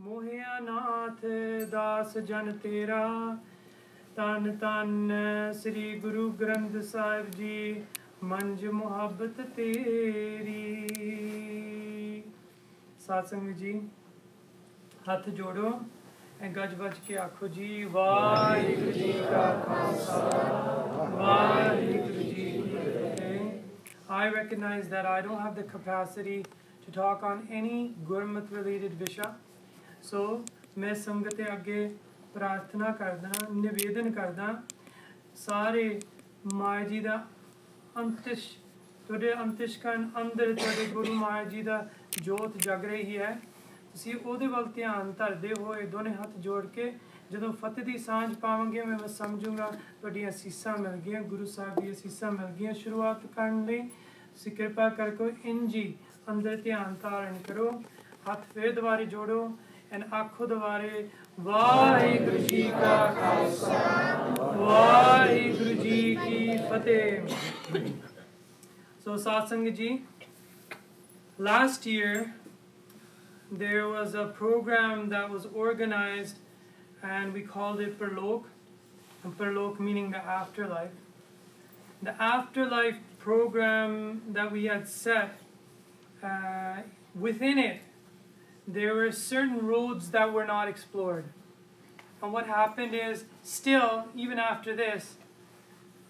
मोहिया नाथ दास जन तेरा तन तन श्री गुरु ग्रंथ साहिब जी मंज मुहब्बत तेरी। सत्संग जी हथ जोड़ो गज बज के आखो जी वाहिगुरु जी का खालसा वाहिगुरु जी की फतेह। I recognize that I don't have the capacity to talk on any Gurmat related Visha. So मैं संगत के आगे प्रार्थना करदा निवेदन करदा सारे माया जी दा अंतिश तुहाडे अंतिशकन अंदर तुहाडे गुरु माया जी दा जोत जग रही है। ਤੁਸੀਂ ਉਹਦੇ ਵੱਲ ਧਿਆਨ ਧਰਦੇ ਹੋਏ ਦੋਨੇ ਹੱਥ ਜੋੜ ਕੇ ਜਦੋਂ ਫਤਿਹ ਦੀ ਸਾਂਝ ਪਾਵਾਂਗੇ ਮੈਂ ਸਮਝੂੰਗਾ ਤੁਹਾਡੀਆਂ ਅਸੀਸਾਂ ਮਿਲ ਗਈਆਂ, ਗੁਰੂ ਸਾਹਿਬ ਦੀਆਂ ਅਸੀਸਾਂ ਮਿਲ ਗਈਆਂ। ਸ਼ੁਰੂਆਤ ਕਰਨ ਲਈ ਤੁਸੀਂ ਕਿਰਪਾ ਕਰਕੇ ਇੰਜੀ ਅੰਦਰ ਧਿਆਨ ਧਾਰਨ ਕਰੋ, ਹੱਥ ਫੇਰ ਦੁਬਾਰੇ ਜੋੜੋ ਐਨ ਆਖੋ ਦੁਬਾਰੇ ਵਾਹਿਗੁਰੂ ਜੀ ਕਾ ਖਾਲਸਾ ਵਾਹਿਗੁਰੂ ਜੀ ਕੀ ਫਤਿਹ। So satsang ji, last year there was a program that was organized and we called it Parlok, and Parlok meaning the afterlife. The afterlife program that we had set, within it there were certain roads that were not explored. And what happened is, still, even after this,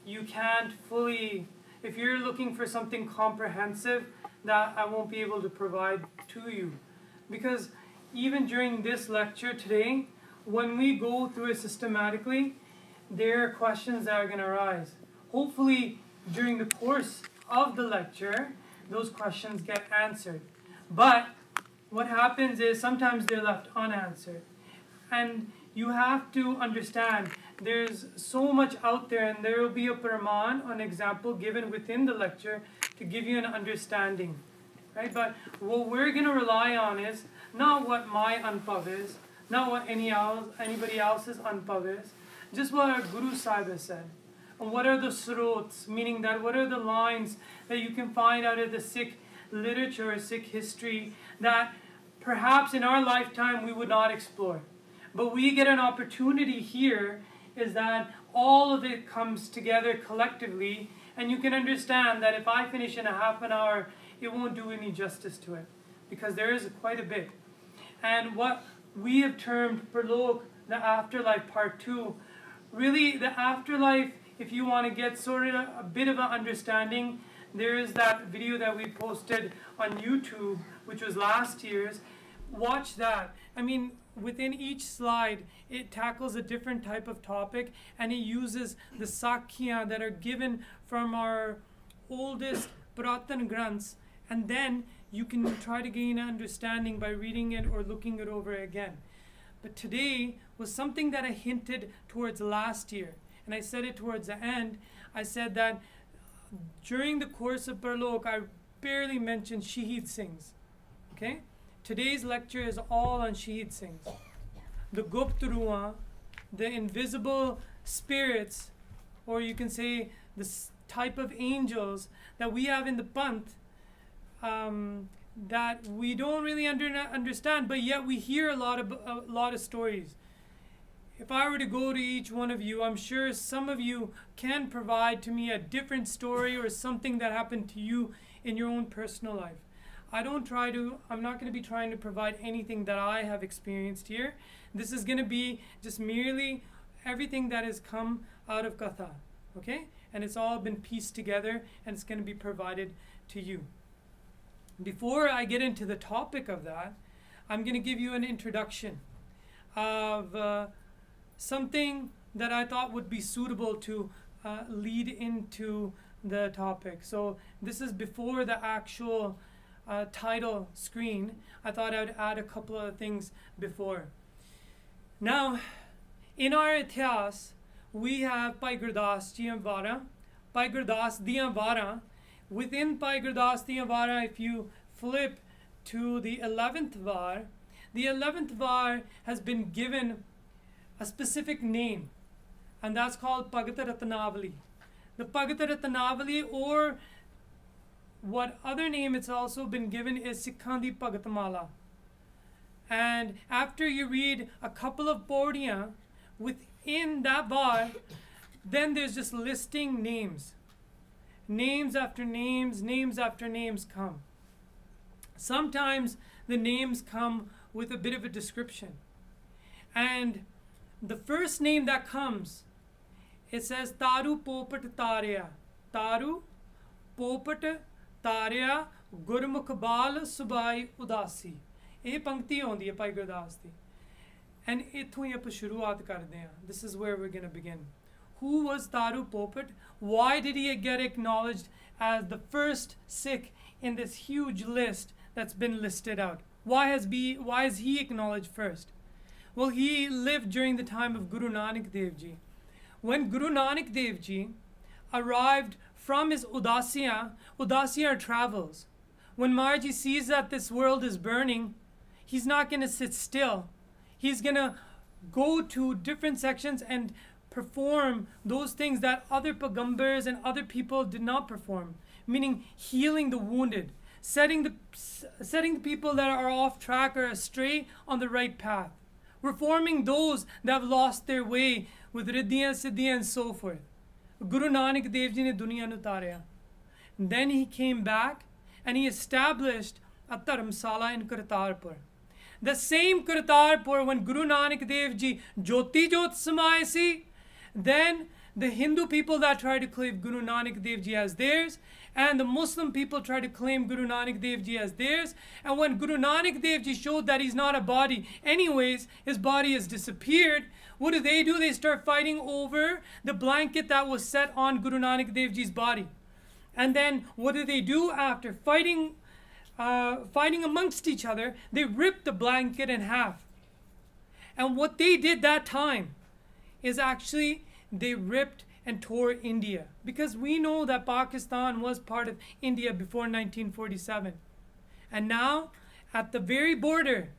you can't fully, if you're looking for something comprehensive, that I won't be able to provide to you. Because even during this lecture today, when we go through it systematically, there are questions that are going to arise. Hopefully, during the course of the lecture, those questions get answered. But what happens is sometimes they're left unanswered. And you have to understand there's so much out there, and there will be a praman, an example given within the lecture to give you an understanding. Right? But what we're going to rely on is not what my anpav is, not what anybody else's anpav is, just what our Guru Sahib has said. And what are the srots, meaning that what are the lines that you can find out of the Sikh literature or Sikh history that perhaps in our lifetime we would not explore. But we get an opportunity here is that all of it comes together collectively, and you can understand that if I finish in a half an hour, it won't do any justice to it, because there is quite a bit. And what we have termed Parlok, the afterlife part 2, really the afterlife, if you want to get sort of a bit of an understanding, there is that video that we posted on YouTube, which was last year's. Watch that. I mean, within each slide, it tackles a different type of topic, and it uses the Sakhya that are given from our oldest Puratan Granths, and then you can try to gain an understanding by reading it or looking it over again. But today was something that I hinted towards last year, and I said it towards the end. I said that during the course of Parlok, I barely mentioned Shaheed Singhs. Okay? Today's lecture is all on Shaheed Singhs. The Gupt Ruah, the invisible spirits, or you can say the type of angels that we have in the Panth, that we don't really understand, but yet we hear a lot of stories. If I were to go to each one of you, I'm sure some of you can provide to me a different story or something that happened to you in your own personal life. I'm not going to be trying to provide anything that I have experienced here. This is going to be just merely everything that has come out of Katha, okay? And it's all been pieced together, and it's going to be provided to you. Before I get into the topic of that, I'm going to give you an introduction of something that I thought would be suitable to lead into the topic. So this is before the actual title screen. I thought I'd add a couple of things before. Now, in our Ityas, we have Bhai Gurdas Diyan Vara. Bhai Gurdas Diyan Vara. Within Bhai Gurdas Diyan Vara, if you flip to the 11th Var, the 11th Var has been given a specific name, and that's called Bhagat Ratnavali. The Bhagat Ratnavali, or what other name it's also been given, is Sikhandi Bhagat Mala. And after you read a couple of pauriyan within that var, then there's just listing names. Names after names, names after names come. Sometimes the names come with a bit of a description. And the first name that comes, it says Taru Popat Tarya. Taru Popat Tarya Gurmukh Bal Subai Udasi. ਇਹ ਪੰਕਤੀ ਆਉਂਦੀ ਹੈ ਭਾਈ ਗੁਰਦਾਸ ਦੀ and ਇੱਥੋਂ ਹੀ ਆਪਾਂ ਸ਼ੁਰੂਆਤ ਕਰਦੇ ਹਾਂ this is where we're going to begin. Who was Taru Popat? Why did he get acknowledged as the first Sikh in this huge list that's been listed out? Why is he acknowledged first? Well, he lived during the time of Guru Nanak Dev Ji. When Guru Nanak Dev Ji arrived from his Udasiya travels, when Marji sees that this world is burning, he's not going to sit still. He's going to go to different sections and perform those things that other Pagambars and other people did not perform, meaning healing the wounded, setting the people that are off track or astray on the right path, reforming those that have lost their way with Riddhiyan, Siddhiyan and so forth. Guru Nanak Dev Ji ne duniya nu tarya. Then he came back and he established a Dharamsala in Kartarpur. The same Kartarpur when Guru Nanak Dev Ji Jyoti Jyot Samaye si, then the Hindu people that try to claim Guru Nanak Dev Ji as theirs, and the Muslim people try to claim Guru Nanak Dev Ji as theirs. And when Guru Nanak Dev Ji showed that he's not a body anyways, his body has disappeared, what do? They start fighting over the blanket that was set on Guru Nanak Dev Ji's body. And then what do? After fighting amongst each other, they ripped the blanket in half. And what they did that time is actually they ripped and tore India, because we know that Pakistan was part of India before 1947, and now at the very border,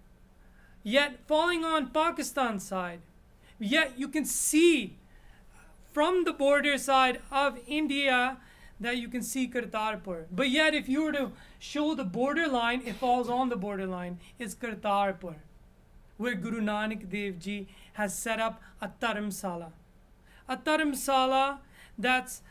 yet falling on Pakistan's side, yet you can see from the border side of India that you can see Kartarpur. But yet if you were to show the borderline, it falls on the borderline, is Kartarpur, where Guru Nanak Dev Ji has set up a Dharamsala. A Dharamsala that's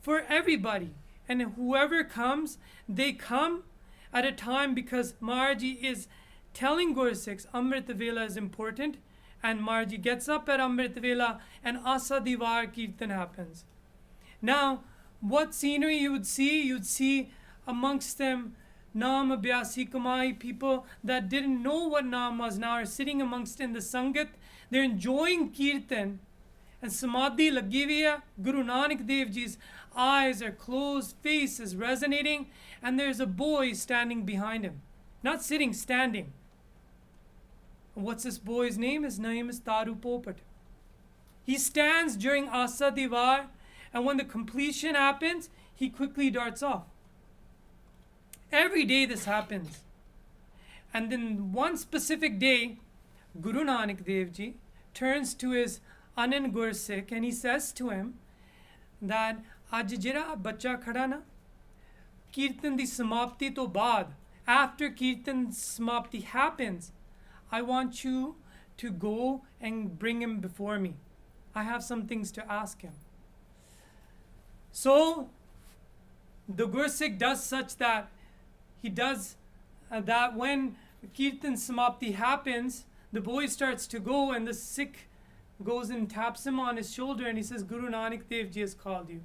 for everybody. And whoever comes, they come at a time, because Marji is telling Gursikhs Amrit Vela is important, and Marji gets up at Amrit Vela and Asa Divar Kirtan happens. Now, what scenery you'd see amongst them Naam Abhyasi Kamai, people that didn't know what Naam was now are sitting amongst in the Sangat. They're enjoying Kirtan and Samadhi Lagiviya. Guru Nanak Dev Ji's eyes are closed, face is resonating, and there's a boy standing behind him. Not sitting, standing. What's this boy's name? His name is Taru Popat. He stands during Asa Divar, and when the completion happens, he quickly darts off. Every day this happens. And then one specific day, Guru Nanak Dev Ji turns to his Anan Gursikh and he says to him that Aj jira bacha khada na, Kirtan di samapti to baad, after Kirtan samapti happens, I want you to go and bring him before me. I have some things to ask him. So the Gursikh does such that he does that when Kirtan Samapti happens, the boy starts to go and the Sikh goes and taps him on his shoulder and he says, Guru Nanak Dev Ji has called you.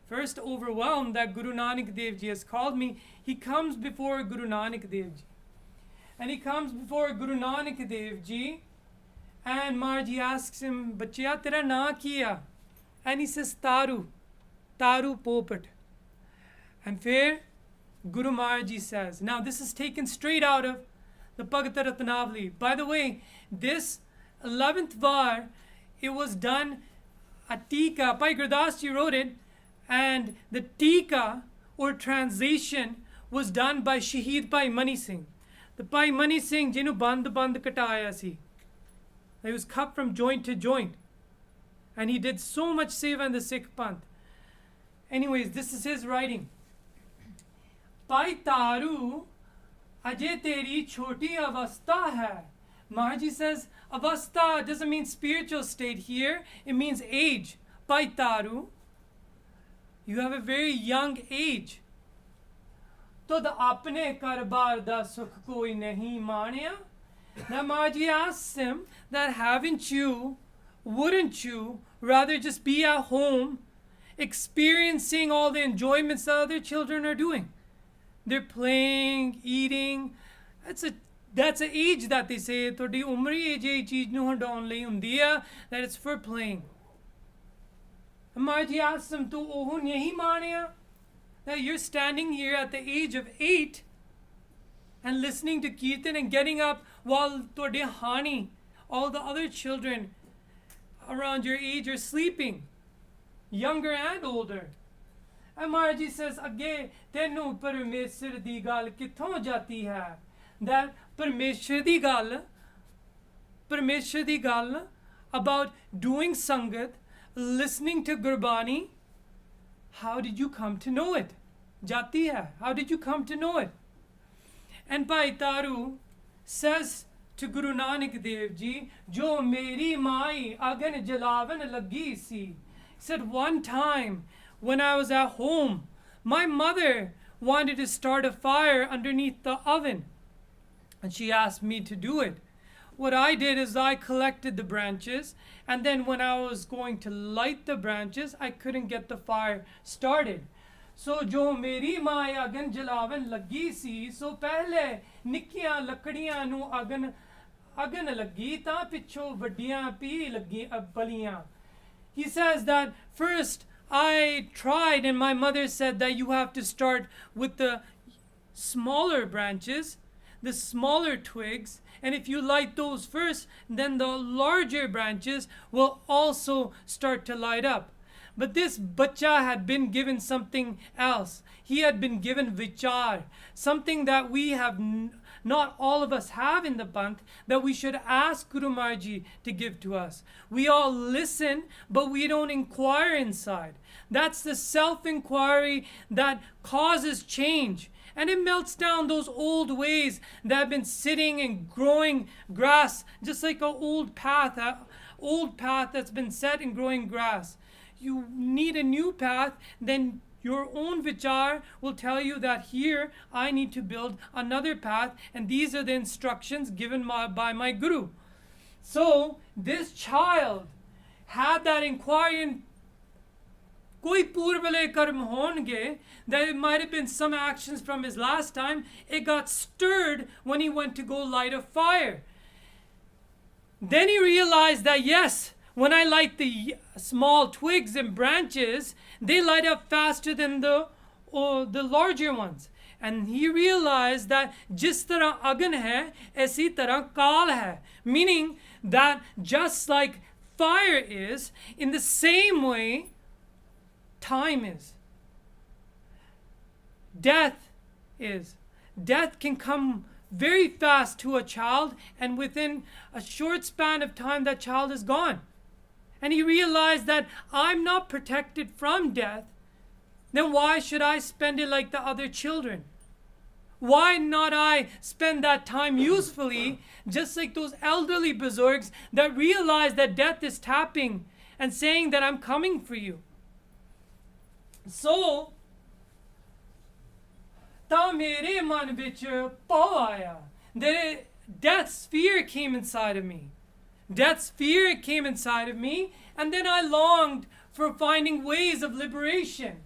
First overwhelmed that Guru Nanak Dev Ji has called me, he comes before Guru Nanak Dev Ji. And he comes before Guru Nanak Dev Ji and Marji asks him, Bachya tera na kiya? And he says, Taru Popat. And fair, Guru Maharaj says, now this is taken straight out of the Bhagata Ratnavali. By the way, this 11th var, it was done a tika. Bhai Gurdas Ji wrote it, and the tika or translation was done by Shaheed Bhai Mani Singh. The Bhai Mani Singh, jinu band kataya si. He was cut from joint to joint. And he did so much seva in the Sikh Panth. Anyways, this is his writing. Bhai Taru Ajay teri choti avastha hai. Maharji says, avastha doesn't mean spiritual state here, it means age. Bhai Taru, you have a very young age. Tod apne karbar da sukh koi nahi mania. Now Maharji asks him that wouldn't you rather just be at home experiencing all the enjoyments that other children are doing? They're playing, eating. That's an age that they say ਤੁਹਾਡੀ ਉਮਰ ਹੀ ਇਹ ਚੀਜ਼ ਨੂੰ ਹਟਾਉਣ ਲਈ ਹੁੰਦੀ ਆ, that it's for playing. Maharji asks him, ਤੂੰ ਉਹ ਨਹੀਂ ਮਾਣਿਆ? That you're standing here at the age of 8 and listening to Kirtan and getting up while ਤੁਹਾਡੇ ਹਾਣੀ, all the other children around your age are sleeping, younger and older. And Maharji says, ਅੱਗੇ ਤੈਨੂੰ ਪਰਮੇਸ਼ਰ ਦੀ ਗੱਲ ਕਿੱਥੋਂ ਜਾਤੀ ਹੈ? That ਪਰਮੇਸ਼ਰ ਦੀ ਗੱਲ about doing sangat, listening to Gurbani, how did you come to know it? Jati hai. How did you come to know it? And Bhai Taru says to Guru Nanak Dev Ji, Jo meri mai agan jalavan lagi si. He said, one time when I was at home, my mother wanted to start a fire underneath the oven. And she asked me to do it. What I did is I collected the branches, and then when I was going to light the branches, I couldn't get the fire started. So jo meri mai agan jalavan lagi si, so pehle nikkiyan lakdiyan nu agan lagi ta picho vaddiyan pi lagi baliyan. He says that first I tried, and my mother said that you have to start with the smaller branches, the smaller twigs, and if you light those first, then the larger branches will also start to light up. But this bacha had been given something else. He had been given vichar, something that we have not all of us have in the Panth, that we should ask Guru Maharji to give to us. We all listen, but we don't inquire inside. That's the self-inquiry that causes change. And it melts down those old ways that have been sitting and growing grass, just like an old path that's been set and growing grass. You need a new path, then your own vichar will tell you that here I need to build another path, and these are the instructions given by my Guru. So this child had that inquiry, and koi purvale karm honge, that it might have been some actions from his last time. It got stirred when he went to go light a fire. Then he realized that yes, when I light the small twigs and branches, they light up faster than the larger ones. And he realized that jis tarah agan hai, aisi tarah kaal hai. Meaning that just like fire is, in the same way, time is. Death is. Death can come very fast to a child, and within a short span of time that child is gone. And he realized that I'm not protected from death, then why should I spend it like the other children? Why not I spend that time usefully, just like those elderly Buzurgs that realize that death is tapping and saying that I'm coming for you. So, ta mere man vich paw aaya. Death's fear came inside of me. Death's fear came inside of me, and then I longed for finding ways of liberation.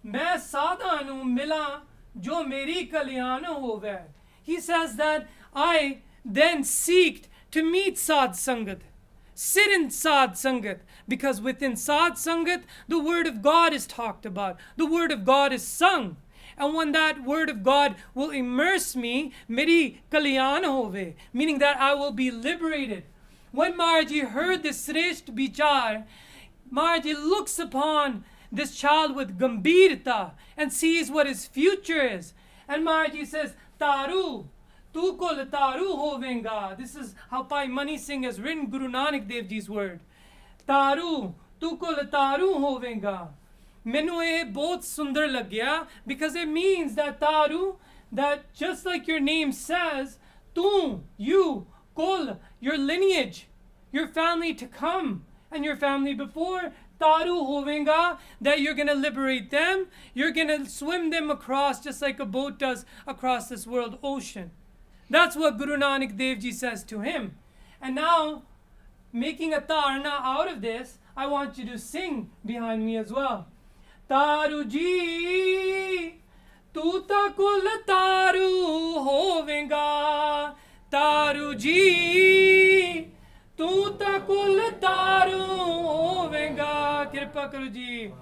Main sada nu mila jo meri kalyan hove. He says that I then seeked to meet Sad Sangat, sit in Sad Sangat, because within Sad Sangat, the word of God is talked about, the word of God is sung. And when that word of God will immerse me, meri kalyan hove, meaning that I will be liberated. When Maharji heard this Sresht Bichar, Maharji looks upon this child with gambirta and sees what his future is. And Maharji says, Taru, tu kol taru hovenga. This is how Bhai Mani Singh has written Guru Nanak Dev Ji's word. Taru, tu kol taru hovenga. Menu eh bahut sundar lagya, because it means that Taru, that just like your name says, tu, you, kol, your lineage, your family to come and your family before, taru hovenga, that you're going to liberate them, you're going to swim them across just like a boat does across this world ocean. That's what Guru Nanak Dev Ji says to him. And now, making a tarna out of this, I want you to sing behind me as well. Taru ji, tu ta kul taru hovenga. Taru ji, tu ta kul taru hovenga. Kripa karo ji.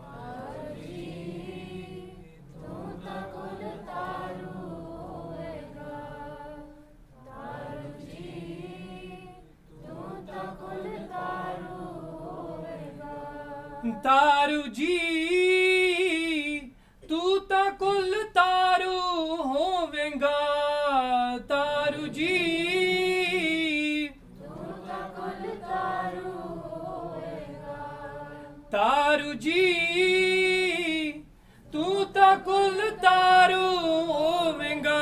तारू जी तू ता कुल तारू होवेगा तारू जी तू ता कुल तारू होवेगा तारू जी तू ता कुल तारू होवेगा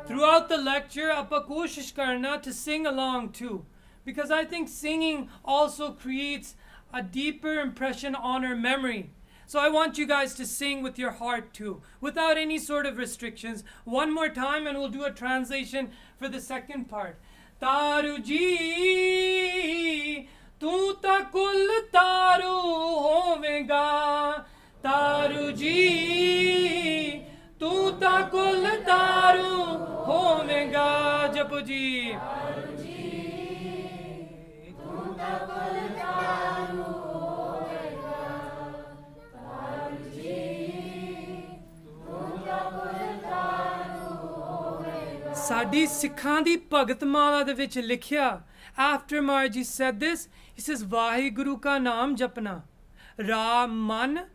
Throughout the lecture, apa koshish karna to sing along too, because I think singing also creates a deeper impression on our memory. So I want you guys to sing with your heart too, without any sort of restrictions. One more time and we'll do a translation for the second part. Taru ji, tu ta kul taru hovenga. Taru ji, tu ta kul taru hovenga. Japo ji. Taru ji, tu ta kul taru hovenga. Taru ji, tu ta kul taru hovenga. Sadi Sikhan di Bhagat Mala de vich likhya. After Maharaj ji said this, he says, Vaheguru ka naam japna. Ra man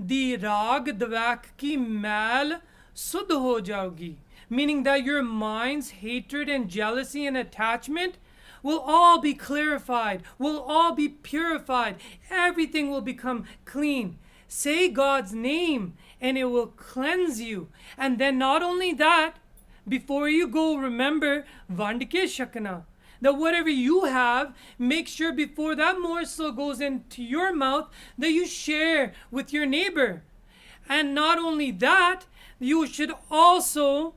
di raag dvak ki mail sudh ho jaogi. Meaning that your mind's hatred and jealousy and attachment will all be clarified, will all be purified. Everything will become clean. Say God's name and it will cleanse you. And then not only that, before you go, remember Vandike Shakana. That whatever you have, make sure before that morsel goes into your mouth that you share with your neighbor. And not only that, you should also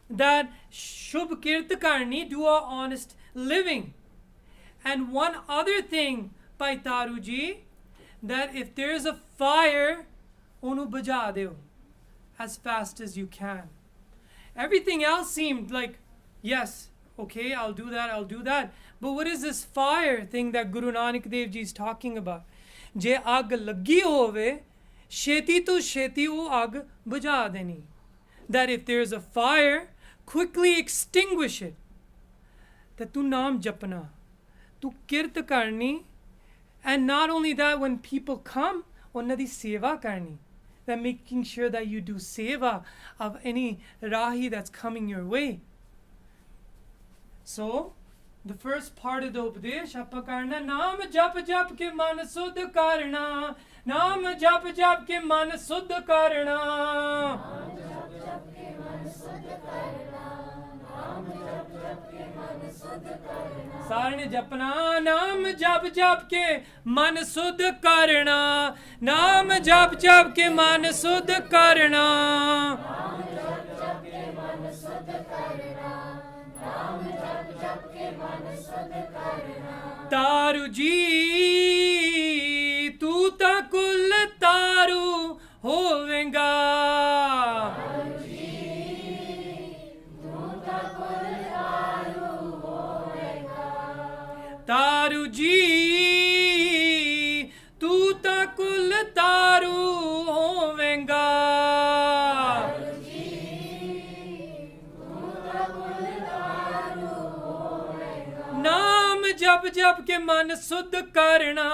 that Shubh Kirt Karni, do a honest living. And one other thing, Bhai Taruji, that if there is a fire, onu baja deo as fast as you can. Everything else seemed like, yes, okay, I'll do that. But what is this fire thing that Guru Nanak Dev Ji is talking about? Je ag lagi hove, sheti to sheti o ag buja deni. That if there's a fire, quickly extinguish it. That tu naam japna, tu kirt karni, and not only that, when people come, ਉਹਨਾਂ ਦੀ seva karni. That making sure that you do seva of any rahi that's coming your way. So, the first part of the Upadesh, apa karna, naam jap jap ke man suddh karna, naam jap jap ke man suddh karna. Naam jap jap ke man suddh karna, naam jap jap ke man suddh karna. सारे ने जपना नाम जप जप के मन शुद्ध करना, नाम जप जप के मन शुद्ध करना, नाम जप जप के मन शुद्ध करना, नाम जप जप के मन शुद्ध करना. तारू जी तू ता कुल तारू होवेगा. तारू जी तू ता कुल तारू होवेगा. तारू जी तू ता कुल तारू होवेगा. तारू जी तू ता कुल तारू होवेगा. नाम जप जप के मन शुद्ध करना,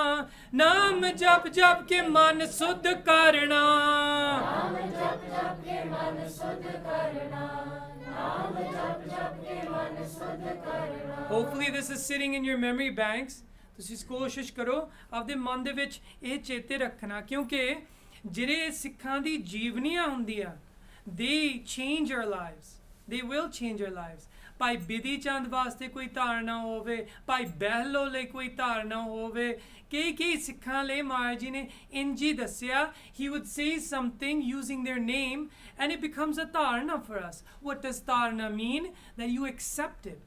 नाम जप जप के मन शुद्ध करना, नाम जप जप के मन शुद्ध करना, नाम जप जप के मन शुद्ध करना. Hopefully this is sitting in your memory banks. ਤੁਸੀਂ ਕੋਸ਼ਿਸ਼ ਕਰੋ ਆਪਦੇ ਮਨ ਦੇ ਵਿੱਚ ਇਹ ਚੇਤੇ ਰੱਖਣਾ, ਕਿਉਂਕਿ ਜਿਹੜੇ ਸਿੱਖਾਂ ਦੀ ਜੀਵਨੀਆਂ ਹੁੰਦੀਆਂ, they change our lives, they will change our lives. Bhai Bidhi Chand ਵਾਸਤੇ ਕੋਈ ਧਾਰਨਾ ਹੋਵੇ, ਭਾਈ ਬਹਿਲੋ ਲਈ ਕੋਈ ਧਾਰਨਾ ਹੋਵੇ, ਕਈ ਸਿੱਖਾਂ ਲਈ ਮਹਾਰਾਜ ਜੀ ਨੇ ਇੰਝ ਹੀ ਦੱਸਿਆ, he would say something using their name and it becomes a dharna for us. What does dharna mean? That you accept it.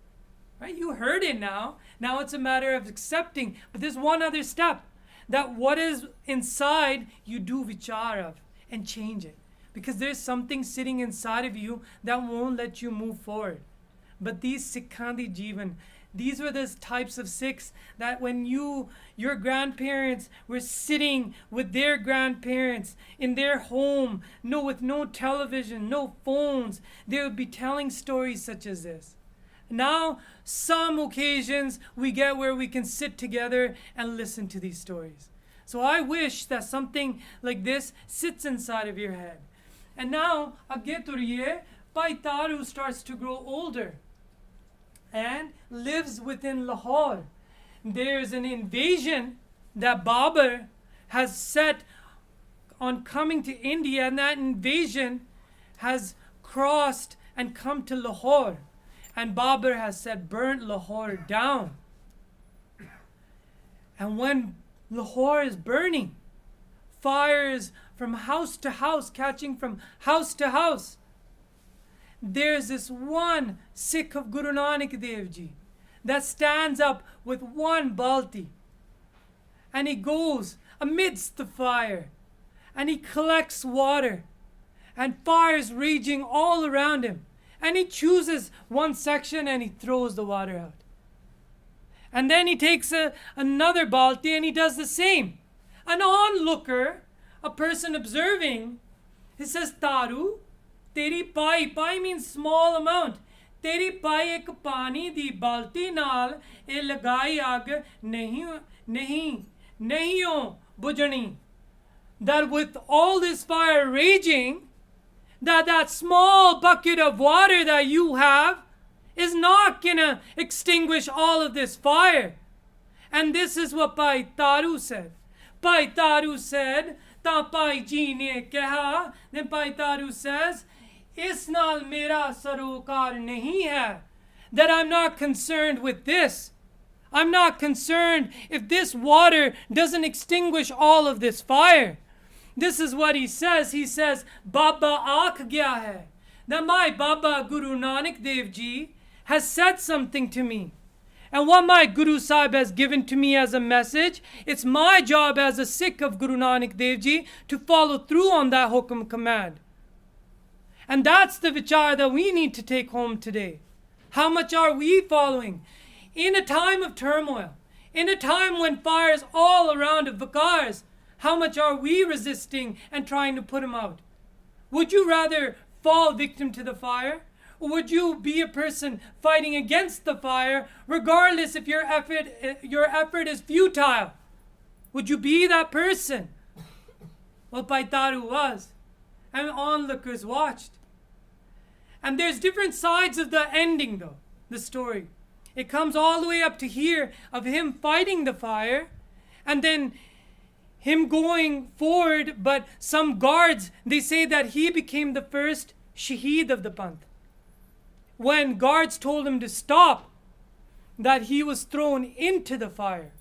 Right? You heard it now. Now it's a matter of accepting. But there's one other step. That what is inside, you do vichar of and change it. Because there's something sitting inside of you that won't let you move forward. But these Sikhan di Jeevan, these were the types of Sikhs that when your grandparents were sitting with their grandparents in their home, with no television, no phones, they would be telling stories such as this. Now, some occasions we get where we can sit together and listen to these stories. So I wish that something like this sits inside of your head. And now, Aggeturiye, Bhai Taru starts to grow older and lives within Lahore. There's an invasion that Babur has set on coming to India, and that invasion has crossed and come to Lahore. And Babur has said, burnt Lahore down. And when Lahore is burning, fires from house to house, catching from house to house, there's this one Sikh of Guru Nanak Dev Ji that stands up with one balti, and he goes amidst the fire and he collects water, and fire's raging all around him, and he chooses one section and he throws the water out. And then he takes another balti and he does the same. An onlooker, a person observing, he says, Taru, teri pai means small amount. Teri pai ek pani di balti naal e lagai aag nahiyo bujhani. That with all this fire raging, that small bucket of water that you have is not gonna extinguish all of this fire. And this is what Bhai Taru said. Bhai Taru said, ta Bhai Ji ne kaha, then Bhai Taru says, is naal mera sarokar nahi hai. That I'm not concerned with this. I'm not concerned if this water doesn't extinguish all of this fire. This is what he says. He says, Baba aakh gaya hai. That my Baba Guru Nanak Dev Ji has said something to me. And what my Guru Sahib has given to me as a message, it's my job as a Sikh of Guru Nanak Dev Ji to follow through on that hukum command. And that's the vichar that we need to take home today. How much are we following? In a time of turmoil, in a time when fire is all around of vakars, how much are we resisting and trying to put them out? Would you rather fall victim to the fire? Or would you be a person fighting against the fire, regardless if your effort is futile? Would you be that person? Well, Bhai Taru was. And onlookers watched. And there's different sides of the ending though, the story. It comes all the way up to here of him fighting the fire, and then him going forward, but some guards, they say that he became the first Shaheed of the Panth. When guards told him to stop, that he was thrown into the fire.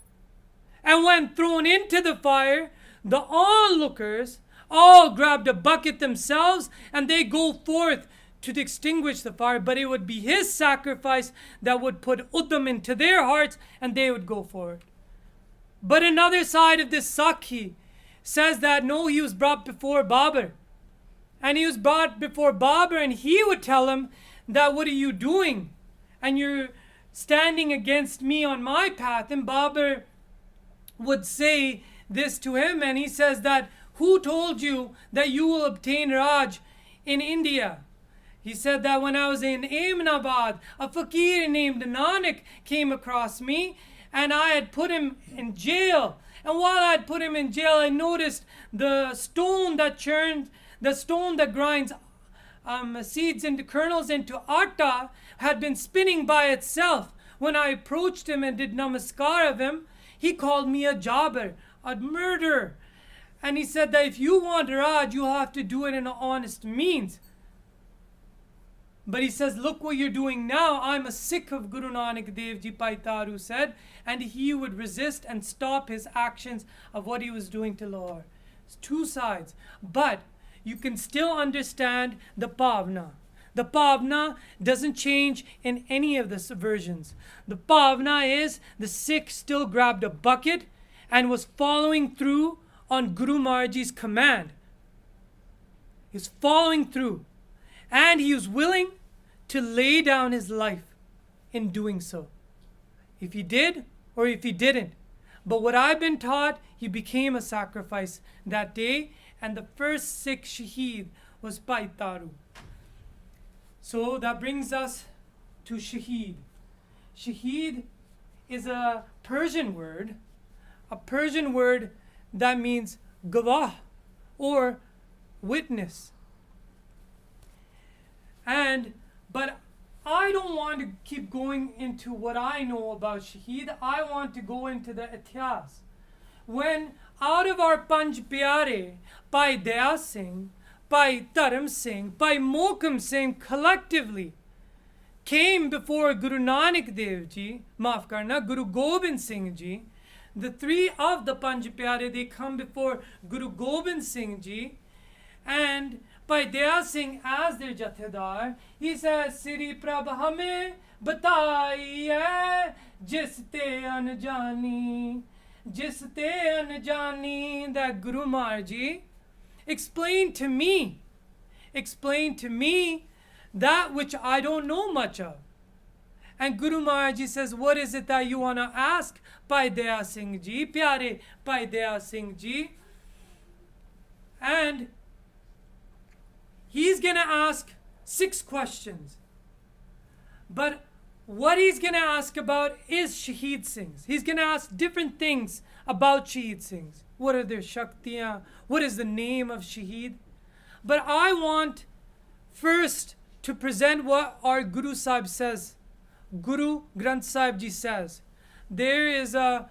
And when thrown into the fire, the onlookers all grabbed a bucket themselves and they go forth to extinguish the fire, but it would be his sacrifice that would put Uddam into their hearts and they would go forward. But another side of this Sakhi says that no, he was brought before Babur. And he was brought before Babur and he would tell him that, what are you doing? And you're standing against me on my path. And Babur would say this to him, and he says that, who told you that you will obtain Raj in India? He said that when I was in Ahmedabad, a fakir named Nanak came across me and I had put him in jail. And while I had put him in jail, I noticed the stone that grinds seeds into kernels into atta had been spinning by itself. When I approached him and did namaskar of him, He called me a jabber, a murderer. And he said that if you want Raj, you have to do it in an honest means. But he says, look what you're doing now. I'm a Sikh of Guru Nanak Dev Ji, Bhai Taru said. And he would resist and stop his actions of what he was doing to Lahore. It's two sides. But you can still understand the Pavna. The Pavna doesn't change in any of the versions. The Pavna is the Sikh still grabbed a bucket and was following through on Guru Maharaj's command. He's following through. And he was willing to lay down his life in doing so. If he did or if he didn't. But what I've been taught, he became a sacrifice that day. And the first Sikh Shaheed was Bhai Taru. So that brings us to Shaheed. Shaheed is a Persian word that means gawah or witness. But I don't want to keep going into what I know about Shaheed. I want to go into the ityas. When out of our Panj Pyare, Bhai Daya Singh, Bhai Dharam Singh, Bhai Mohkam Singh collectively came before Guru Nanak Dev Ji, maaf karna, Guru Gobind Singh Ji, the three of the Panj Pyare, they come before Guru Gobind Singh Ji, and Bhai Daya Singh as their jathedar, he says, Siri Prabh hame bataiye jis te anjani, that Guru Maharaj explain to me that which I don't know much of. And Guru Maharaj says, what is it that you want to ask Bhai Daya Singh Ji, Pyare Bhai Daya Singh Ji? And he's going to ask 6 questions. But what he's going to ask about is Shaheed Singhs. He's going to ask different things about Shaheed Singhs. What are their Shaktiyan? What is the name of Shaheed? But I want first to present what our Guru Sahib says. Guru Granth Sahib Ji says. There is a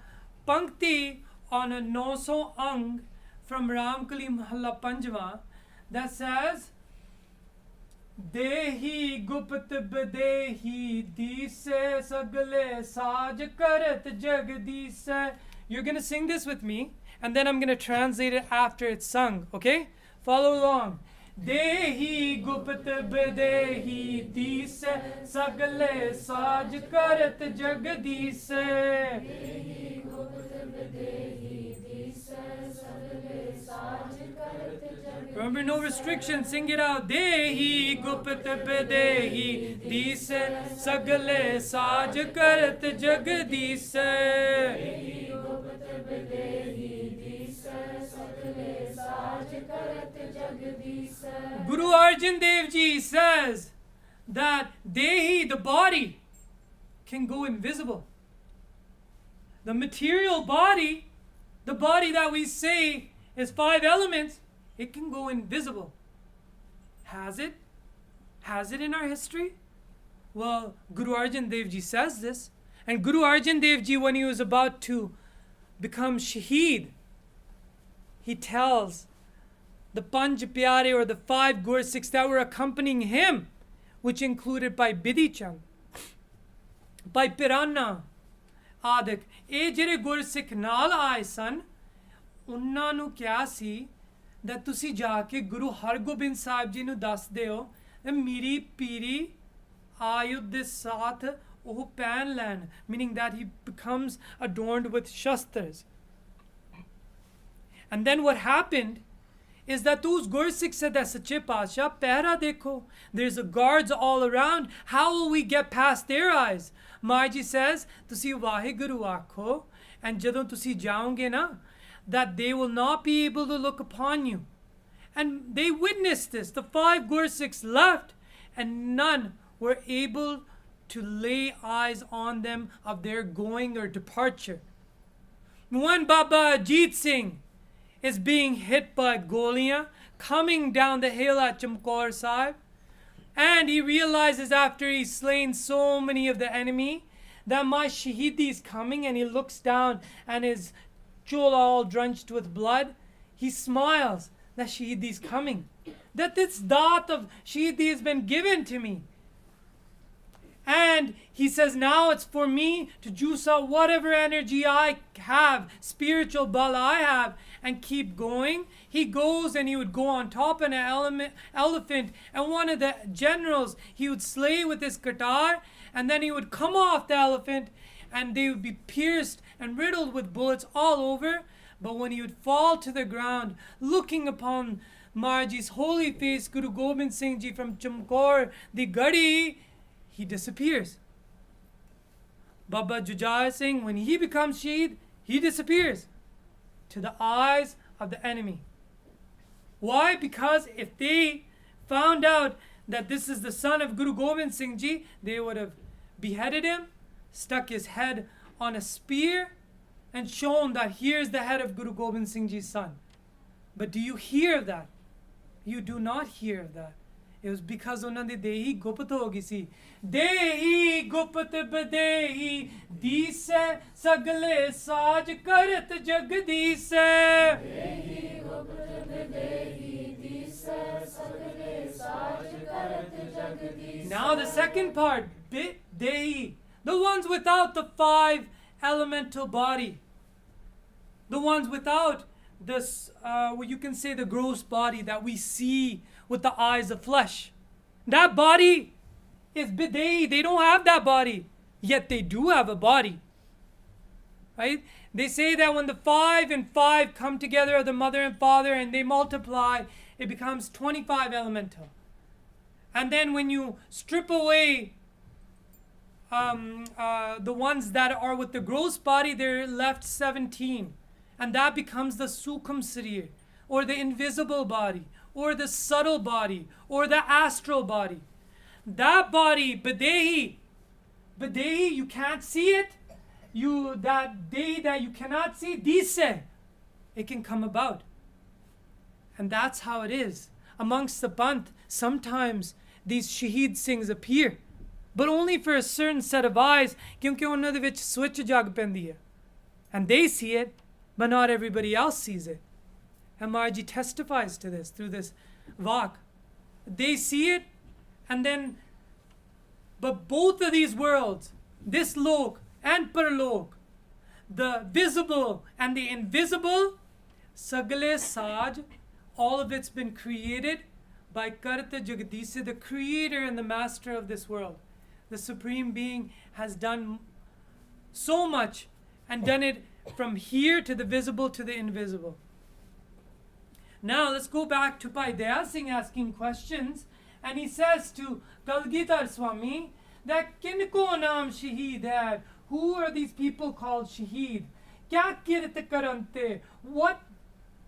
pankti on a 900 ang from Ramkali Mahalla Panjwa that says, Dehi gupt badehi dise sagle saj karat jagdise. You're going to sing this with me, and then I'm going to translate it after it's sung, okay? Follow along. Dehi gupt badehi dise sagle saj karat jagdise. Dehi gupt badehi dise sagle saj karat jagdise. Remember, no restriction. Sing it out. Dehi gupt badehi dise sagle saj karat jagdise. Dehi gupt badehi dise sagle saj karat jagdise. Guru Arjan Dev Ji says that Dehi, the body, can go invisible. The material body, the body that we say is 5 elements, it can go invisible. Has it? Has it in our history? Well, Guru Arjan Dev Ji says this. And Guru Arjan Dev Ji, when he was about to become Shaheed, he tells the Panj Pyare or the 5 Gursikhs that were accompanying him, which included Bhai Bidhi Chand, Bhai Pirana, Adik, ਇਹ ਜਿਹੜੇ ਗੁਰਸਿੱਖ ਨਾਲ ਆਏ ਸਨ ਉਹਨਾਂ ਨੂੰ ਕਿਹਾ ਸੀ that ਤੁਸੀਂ ਜਾ ਕੇ ਗੁਰੂ ਹਰਗੋਬਿੰਦ ਸਾਹਿਬ ਜੀ ਨੂੰ ਦੱਸਦੇ ਹੋ ਮੇਰੀ ਪੀਰੀ ਆਯੁਧ ਦੇ ਸਾਥ ਉਹ ਪਹਿਨ ਲੈਣ, meaning that he becomes adorned with shastras. And then what happened is that those Gursikhs said that Sache Pasha, Pehra dekho, there's a guards all around. How will we get past their eyes? Maharji says, Tusi Vaheguru Akho, and Jadon Tusi jaonge na, that they will not be able to look upon you. And they witnessed this. The 5 Gursikhs left, and none were able to lay eyes on them of their going or departure. When Baba Ajit Singh is being hit by Goliath coming down the hill at Chamkaur Sahib, and he realizes after he's slain so many of the enemy that my Shaheedi is coming, and he looks down and his chola all drenched with blood, he smiles that Shaheedi is coming. That this daat of Shaheedi has been given to me. And he says, now it's for me to juice out whatever energy I have, spiritual bala I have, and keep going. He goes and he would go on top of an elephant, and one of the generals he would slay with his qatar, and then he would come off the elephant, and they would be pierced and riddled with bullets all over. But when he would fall to the ground, looking upon Maharaji's holy face, Guru Gobind Singh Ji from Chamkaur, the Gadi, he disappears. Baba Jujhar Singh, when he becomes Shaheed, he disappears to the eyes of the enemy. Why? Because if they found out that this is the son of Guru Gobind Singh Ji, they would have beheaded him, stuck his head on a spear, and shown that here's the head of Guru Gobind Singh Ji's son. But do you hear of that? You do not hear of that. It was because ਉਹਨਾਂ ਦੀ ਦੇਹੀ ਗੁਪਤ ਹੋ ਗਈ ਸੀ. ਦੇਹੀ ਗੁਪਤ ਬਦੇਹੀ ਦੀਸੈ ਸਗਲੇ ਸਾਜ ਕਰਤ ਜਗਦੀਸੈ. ਦੇਹੀ ਗੁਪਤ ਬਦੇਹੀ ਦੀਸੈ ਸਗਲੇ ਸਾਜ ਕਰਤ ਜਗਦੀਸੈ. Now the second part, dehi, the ones without the 5 elemental body, the ones without this, you can say the gross body that we see with the eyes of flesh. That body is bidei. They don't have that body, yet they do have a body. Right? They say that when the 5 and 5 come together, the mother and father, and they multiply, it becomes 25 elemental. And then when you strip away the ones that are with the gross body, they're left 17. And that becomes the Sukham Sarir, or the invisible body, or the subtle body, or the astral body. That body, Badehi, you can't see it. That day that you cannot see, Dise, it can come about. And that's how it is. Amongst the Panth, sometimes these Shaheed Singhs appear, but only for a certain set of eyes, kyunki ਉਹਨਾਂ ਦੇ ਵਿੱਚ switch jag ਪੈਂਦੀ ਹੈ. And they see it, but not everybody else sees it. And Maharaji testifies to this through this vak. They see it, and then, but both of these worlds, this lok and parlok, the visible and the invisible, sagale saj, all of it's been created by Karta Jagadisa, the creator and the master of this world. The Supreme Being has done so much and done it from here to the visible to the invisible. Now let's go back to Bhai Daya Singh asking questions, and he says to Kalgitar Swami that kinko naam Shaheed hai? Who are these people called Shaheed? Kya kirt karante? What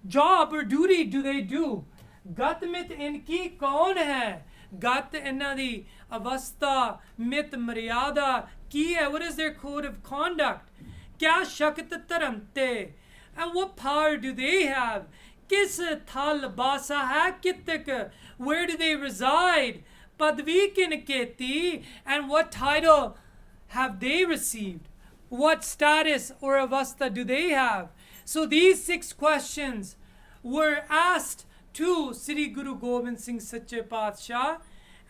job or duty do they do? Gat mit inki kaun hai? Gat inna di avastha mit maryada ki hai? What is their code of conduct? Kya shakt tarante? And what power do they have? Kis thal basa hai kitak? Where do they reside? Padvi kin keti? And what title have they received? What status or avastha do they have? So these 6 questions were asked to Sri Guru Gobind Singh Sache Paatshah.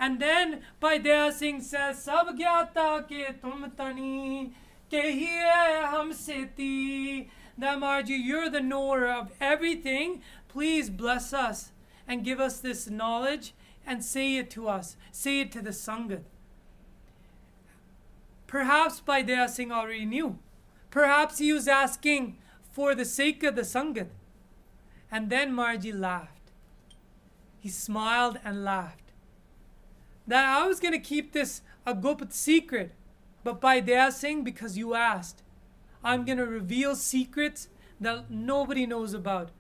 And then Bhai Daya Singh says, Sab gyata ke tum tani kehiye hum seti. That Maharaji, you're the knower of everything. Please bless us and give us this knowledge and say it to us. Say it to the Sangat. Perhaps Bhai Daya Singh already knew. Perhaps he was asking for the sake of the Sangat. And then Maharaji laughed. He smiled and laughed. That I was going to keep this a gupt secret. But Bhai Daya Singh, because you asked, I'm going to reveal secrets that nobody knows about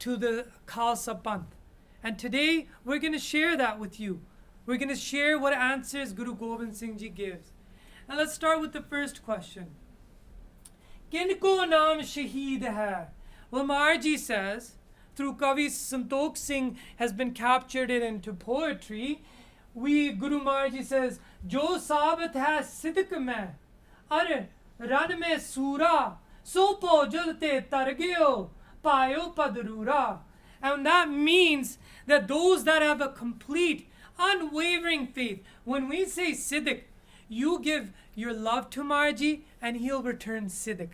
to the Khalsa Panth. And today, we're going to share that with you. We're going to share what answers Guru Gobind Singh Ji gives. And let's start with the first question. Kinko naam Shaheed hai? Well, Maharaji says, through Kavi Santokh Singh has been captured it into poetry. Guru Maharaji says, Jo sabat hai sidq mein, Ar ran me sura, so pojul te targeo, payo padrura. And that means that those that have a complete, unwavering faith, when we say Siddiq, you give your love to Marji and he'll return Siddiq.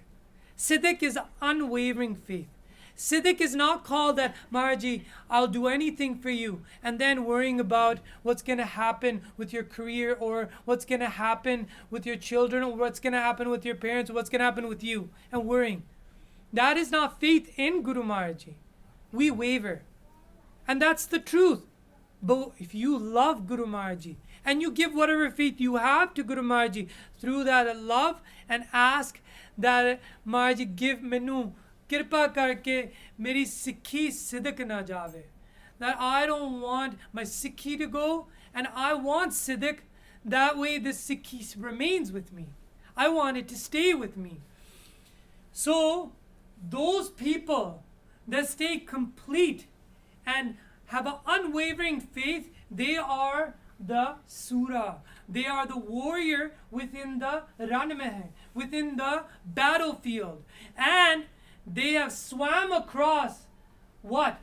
Siddiq is unwavering faith. Siddiq is not called that, Marji, I'll do anything for you, and then worrying about what's going to happen with your career, or what's going to happen with your children, or what's going to happen with your parents, or what's going to happen with you, and worrying. That is not faith in Guru Maharaj. We waver. And that's the truth. But if you love Guru Maharaj and you give whatever faith you have to Guru Maharaj through that love, and ask that Maharaj give menu kirpa karke meri sikhi siddiq na jave. That I don't want my sikhi to go, and I want siddiq. That way the sikhi remains with me. I want it to stay with me. So those people that stay complete and have an unwavering faith, they are the surah. They are the warrior within the ranmeh, within the battlefield. And they have swam across what?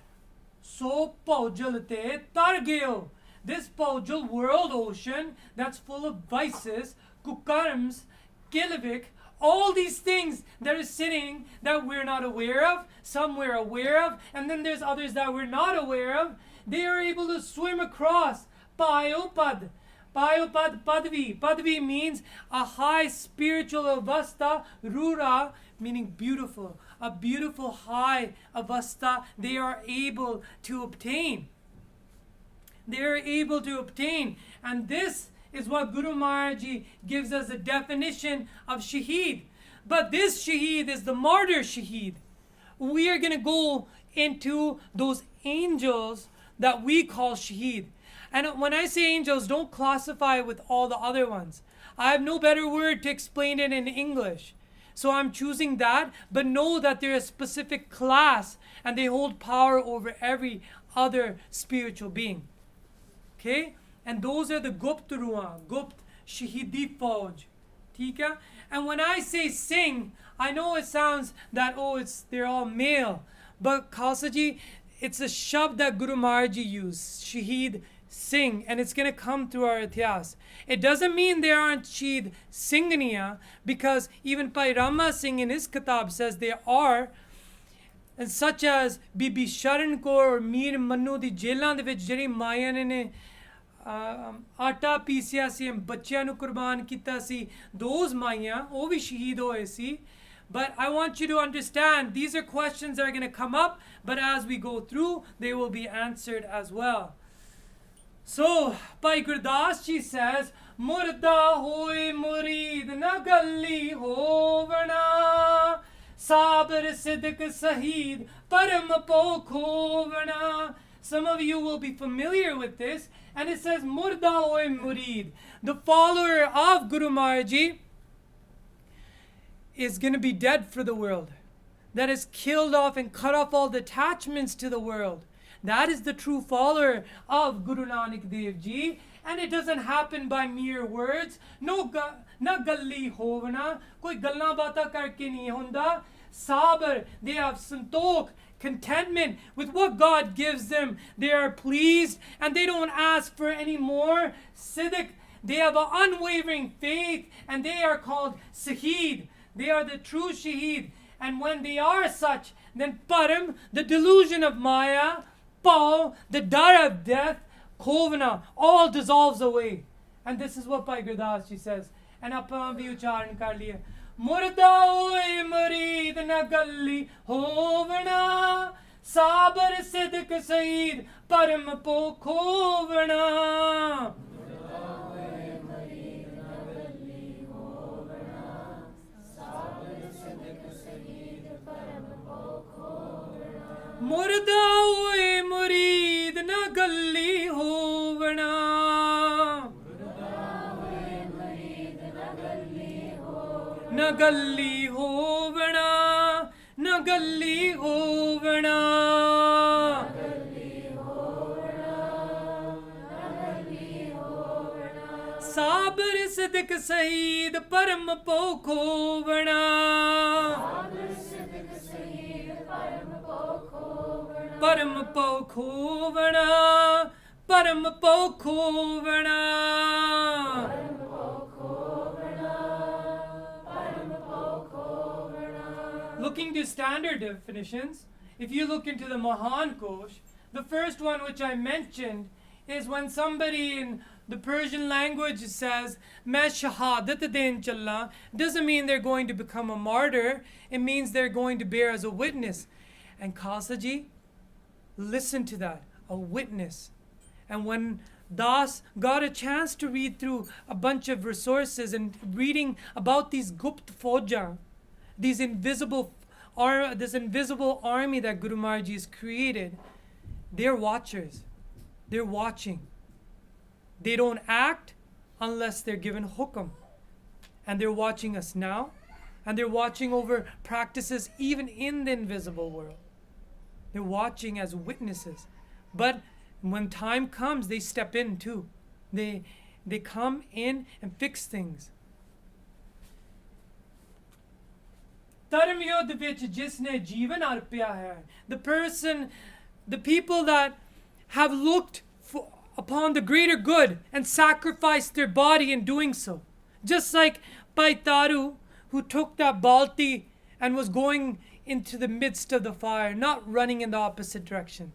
So Paujal te targeo. This Paujal world ocean that's full of vices, kukarms, kilvik, all these things that are sitting that we're not aware of, some we're aware of, and then there's others that we're not aware of. They are able to swim across. Payopad. Payopad Padvi. Padvi means a high spiritual avastha. Rura meaning beautiful. A beautiful high avastha they are able to obtain. They are able to obtain. And this is what Guru Maharaj gives us a definition of Shaheed. But this Shaheed is the martyr Shaheed. We are going to go into those angels that we call Shaheed. And when I say angels, don't classify it with all the other ones. I have no better word to explain it in English. So I'm choosing that, but know that they're a specific class and they hold power over every other spiritual being. Okay? And those are the Gupt Ruah, Gupt Shaheedi Fauj. Tika? And when I say sing, I know it sounds that, they're all male. But Khalsa Ji, it's a shabd that Guru Maharaj used, Shaheed, sing, and it's going to come through our ityas. It doesn't mean there aren't Shaheed Singhniya, because even Bhai Rama Singh in his kitab says there are, and such as Bibi Sharan Kaur or Mir Mannu di jailan de vich jehड़ी माया ने आटा पीसिया सी बच्चियां नु कुर्बान कीता सी, those माइयां वो भी शहीद होए सी. But I want you to understand, these are questions that are going to come up, but as we go through, they will be answered as well. So, Bhai Gurdas Ji says, Murda hoy murid na galli hovana, Sabr Siddiq Shaheed param po khovana. Some of you will be familiar with this, and it says, Murda hoy murid. The follower of Guru Maharaj Ji is going to be dead for the world. That is killed off and cut off all the attachments to the world. That is the true follower of Guru Nanak Dev Ji. And it doesn't happen by mere words. No na galli hovna. Koi galna bata karke nahi hunda. Sabr, they have santokh, contentment with what God gives them. They are pleased and they don't ask for any more. Siddiq, they have an unwavering faith and they are called Shaheed. They are the true Shaheed. And when they are such, then Param, the delusion of Maya, Pao, the dar of death, Khovna, all dissolves away. And this is what Bhai Gurdas Ji says. And apan bhi ucharan kar liya. Murda hoye murid na galli hovna, Sabr Siddiq Shaheed param po khovna. Murda hoye murid na galli hovna. Na galli hovna. Na galli hovna. साबर सिद्क शहीद परम पोखोवना परम पोखोवना परम पोखोवना Looking to standard definitions, if you look into the Mahan Kosh, the first one which I mentioned is when somebody in the Persian language says, "Main shahadat dein challa," doesn't mean they're going to become a martyr. It means they're going to bear as a witness. And Khalsa ji, listen to that, a witness. And when Das got a chance to read through a bunch of resources and reading about these Gupt Fauja, these this invisible army that Guru Maharaj Ji has created, they're watchers. They're watching. They don't act unless they're given hukum. And they're watching us now. And they're watching over practices even in the invisible world. They're watching as witnesses. But when time comes, they step in too. They come in and fix things. Dharm yudh vich jisne jeevan arpya hai. The people that have looked upon the greater good and sacrificed their body in doing so. Just like Bhai Taru, who took that balti and was going into the midst of the fire, not running in the opposite direction.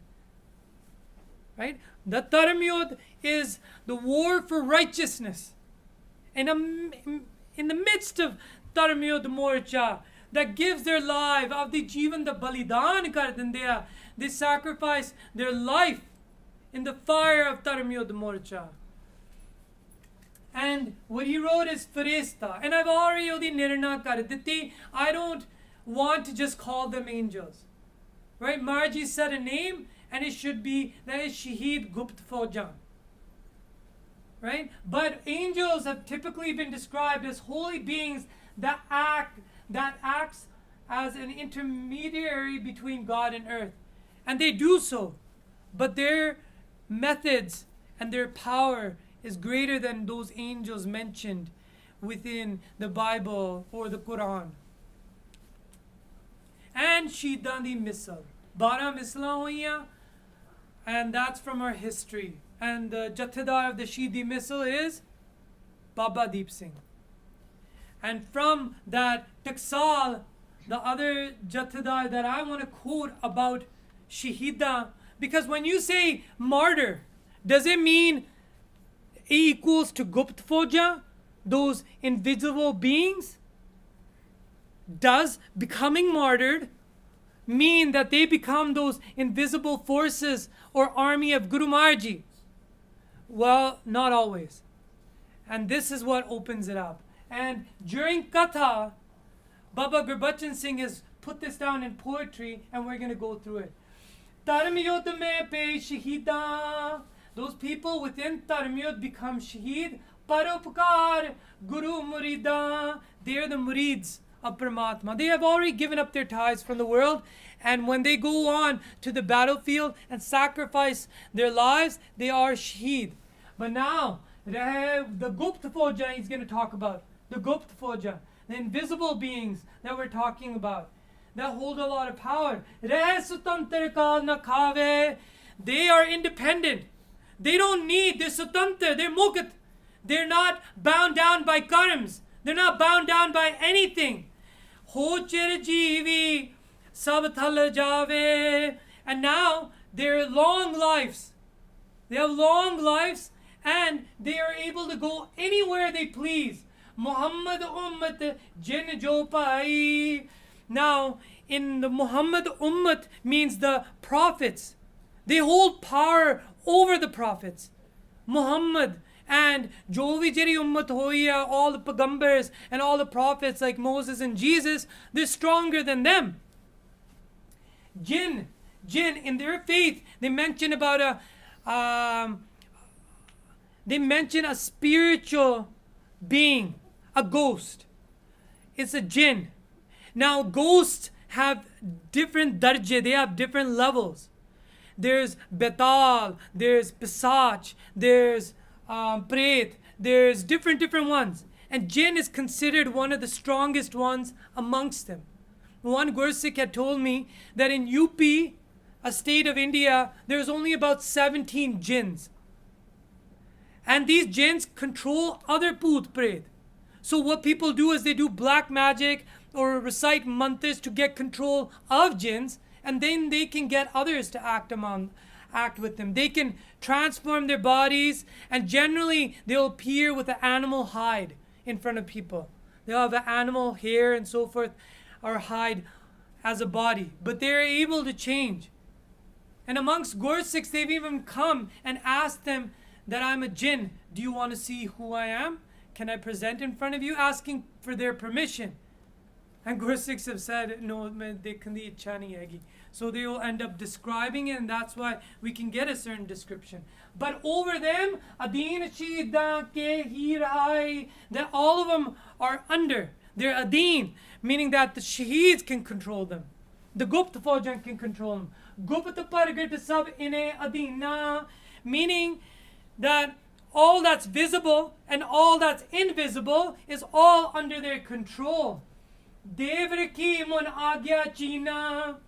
Right? The Dharm yudh is the war for righteousness. And in the midst of Dharm yudh morcha, that gives their life, of the jeevan da balidan kar dinde, they sacrifice their life in the fire of Dharm yudh morcha. And what he wrote is Farishta. And I've already nirna kar diti. I don't want to just call them angels. Right? Marji said a name, and it should be, that is Shaheed Gupt Faujan. Right? But angels have typically been described as holy beings that acts as an intermediary between God and earth. And they do so. But their methods and their power is greater than those angels mentioned within the Bible or the Quran. And Shaheedan di Misal. 12 misਲਾਂ ਹੋਈਆਂ, and that's from our history. And the Jathedar of the Shaheedi Misal is Baba Deep Singh. And from that Taksal, the other Jathedar that I want to quote about Shaheeda, because when you say martyr, does it mean A equals to Gupt Fauja, those invisible beings? Does becoming martyred mean that they become those invisible forces or army of Guru Maharaj Ji? Well, not always. And this is what opens it up. And during Katha, Baba Gurbachan Singh has put this down in poetry, and we're going to go through it. Dharm yudh mein pe shaheedan. Those people within Dharm yudh become shaheed. Paropkar Guru Muridan. They are the murids of Paramatma. They have already given up their ties from the world, and when they go on to the battlefield and sacrifice their lives, they are shaheed. But now, the Gupt Fauja he's going to talk about. The Gupt Fauja, the invisible beings that we're talking about, that hold a lot of power. They are independent. They don't need, they're sutantar, they're mukat. They're not bound down by karms. They're not bound down by anything. Ho chir jeevi sab thal jave. And now they're long lives. They have long lives, and they are able to go anywhere they please. Muhammad Ummat Jin Jo Pai. Now, in the Muhammad Ummat means the prophets. They hold power over the prophets. Muhammad and Jo vi jeri ummat hoya, all the pagambars and all the prophets like Moses and Jesus, they're stronger than them. Jinn, in their faith, they mention about a spiritual being, a ghost. It's a jinn. Now, ghosts have different darje, they have different levels. There's Betal, there's Pisach, there's Pret, there's different ones. And jinn is considered one of the strongest ones amongst them. One Gursikh had told me that in UP, a state of India, there's only about 17 jinns. And these jinns control other Poot Pret. So what people do is they do black magic or recite mantras to get control of jinns, and then they can get others to act with them. They can transform their bodies, and generally they'll appear with an animal hide in front of people. They'll have an animal hair and so forth, or hide as a body, but they're able to change. And amongst Gursikhs, they've even come and asked them that I'm a jinn. Do you want to see who I am? Can I present in front of you? Asking for their permission. And Gursikhs have said, no, they can be chani. So they will end up describing it, and that's why we can get a certain description. But over them, Adin Shida Ke Hirai, that all of them are under. They're Adin, meaning that the Shaheeds can control them. The Gupt Faujan can control them. Gupt Pargat Sab Ine Adina, meaning that all that's visible and all that's invisible is all under their control. Devraki Mon Agya China.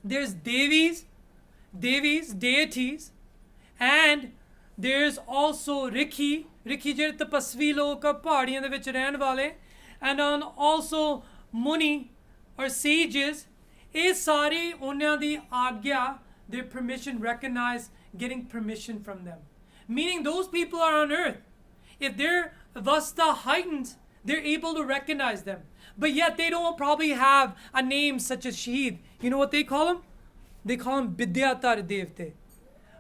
There's deities, and there's also Rikhi ਜਿਹੜੇ ਤਪਸਵੀ ਲੋਕ ਆ ਪਹਾੜੀਆਂ ਦੇ ਵਿੱਚ ਰਹਿਣ ਵਾਲੇ, and on also Muni or sages. ਇਹ ਸਾਰੇ ਉਹਨਾਂ ਦੀ ਆਗਿਆ, their permission, recognize getting permission from them. Meaning those people are on earth. If their avastha heightens, they're able to recognize them. But yet they don't probably have a name such as Shaheed. You know what they call him? They call him Bidyatar Devte.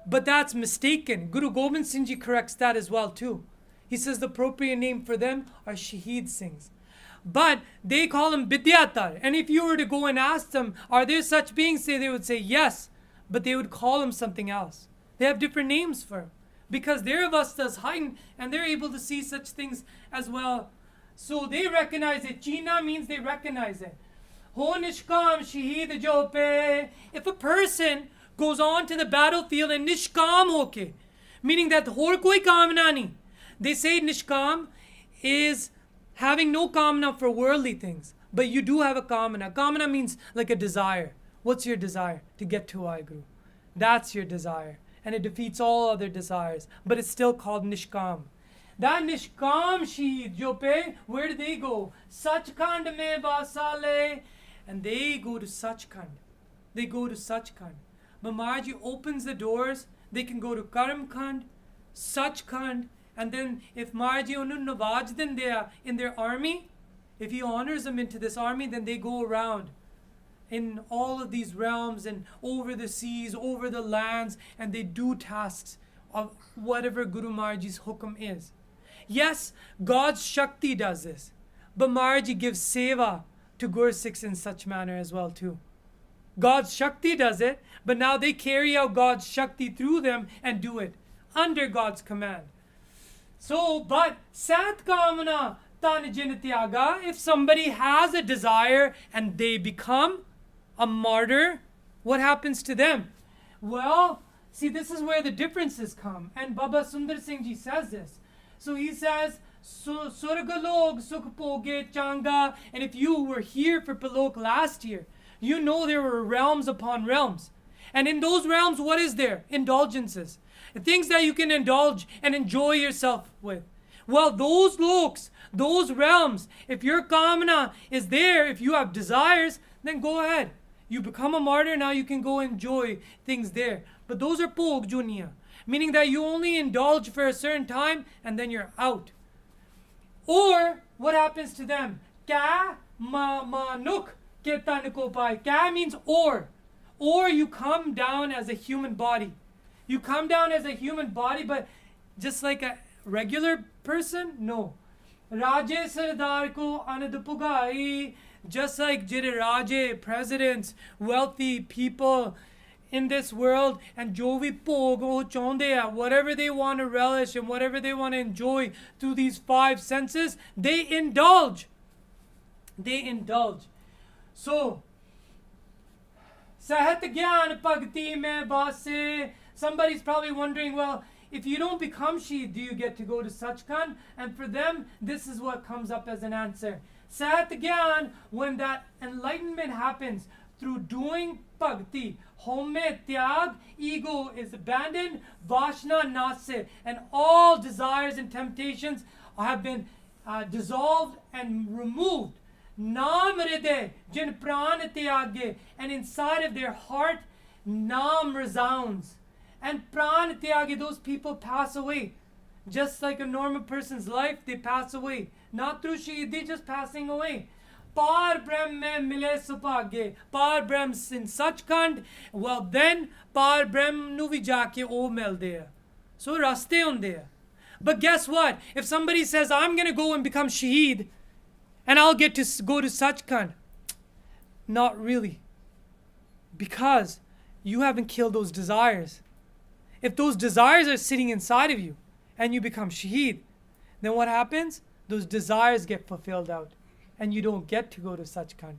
But that's mistaken. Guru Gobind Singh Ji corrects that as well too. He says the appropriate name for them are Shaheed Singhs. But they call him Bidyatar. And if you were to go and ask them, are there such beings? They would say yes. But they would call him something else. They have different names for him. Because their avastha is heightened and they're able to see such things as well. So they recognize it. China means they recognize it. Ho nishkam shaheed jo pe. If a person goes on to the battlefield and nishkam hoke, meaning that hor koi kamna nahi. They say nishkam is having no kamna for worldly things. But you do have a kamana. Kamana means like a desire. What's your desire? To get to Waheguru. That's your desire. And it defeats all other desires. But it's still called nishkam. That nishkam shaheed jo pe, where do they go? Sachkhand mein vasale. And they go to Sachkhand. They go to Sachkhand. But Maharaj opens the doors. They can go to Karamkhand, Sachkhand. And then if Maharaj Nawaj them there in their army, if he honors them into this army, then they go around in all of these realms and over the seas, over the lands, and they do tasks of whatever Guru Maharaj's hukum is. Yes, God's Shakti does this, but Maharaj gives seva to Gursikhs in such manner as well too. God's Shakti does it, but now they carry out God's Shakti through them and do it under God's command. So, but Sat Kamana Tan Jin Tyaga, if somebody has a desire and they become a martyr, what happens to them? Well, see, this is where the differences come. And Baba Sundar Singh Ji says this. So he says, Surgalog Sukh Poge Changa. And if you were here for Parlok last year, you know there were realms upon realms. And in those realms, what is there? Indulgences. Things that you can indulge and enjoy yourself with. Well, those loks, those realms, if your kamana is there, if you have desires, then go ahead. You become a martyr, now you can go enjoy things there. But those are pog junia, meaning that you only indulge for a certain time and then you're out. Or what happens to them? Ka ma nuk ke tan ko pai. Ka means or. Or you come down as a human body. You come down as a human body, but just like a regular person? No. Raje Sardar ko anad pugai. Just like Jire Raje, presidents, wealthy people in this world, and jo vi bhog oh chaunde hai, whatever they want to relish and whatever they want to enjoy through these five senses, they indulge. They indulge. So, Sahat Gyan Bhakti mein base. Somebody's probably wondering, well, if you don't become Shaheed, do you get to go to Sachkhand? And for them, this is what comes up as an answer. Sat Gyan, when that enlightenment happens through doing bhakti, home tyag, ego is abandoned, vashna nase, and all desires and temptations have been dissolved and removed. Naam hriday, jin pran tyage, and inside of their heart, Naam resounds. And pran tyage, those people pass away. Just like a normal person's life, they pass away. Not through Shaheedi, just passing away. Par Brahm mein mile supage. Par Brahm in Sachkhand. Well then, Par Brahm nu vi jaake oh milde. So raste hunde. But guess what? If somebody says, I'm going to go and become Shaheed, and I'll get to go to Sachkhand. Not really. Because you haven't killed those desires. If those desires are sitting inside of you, and you become Shaheed, then what happens? Those desires get fulfilled out, and you don't get to go to Sachkhand.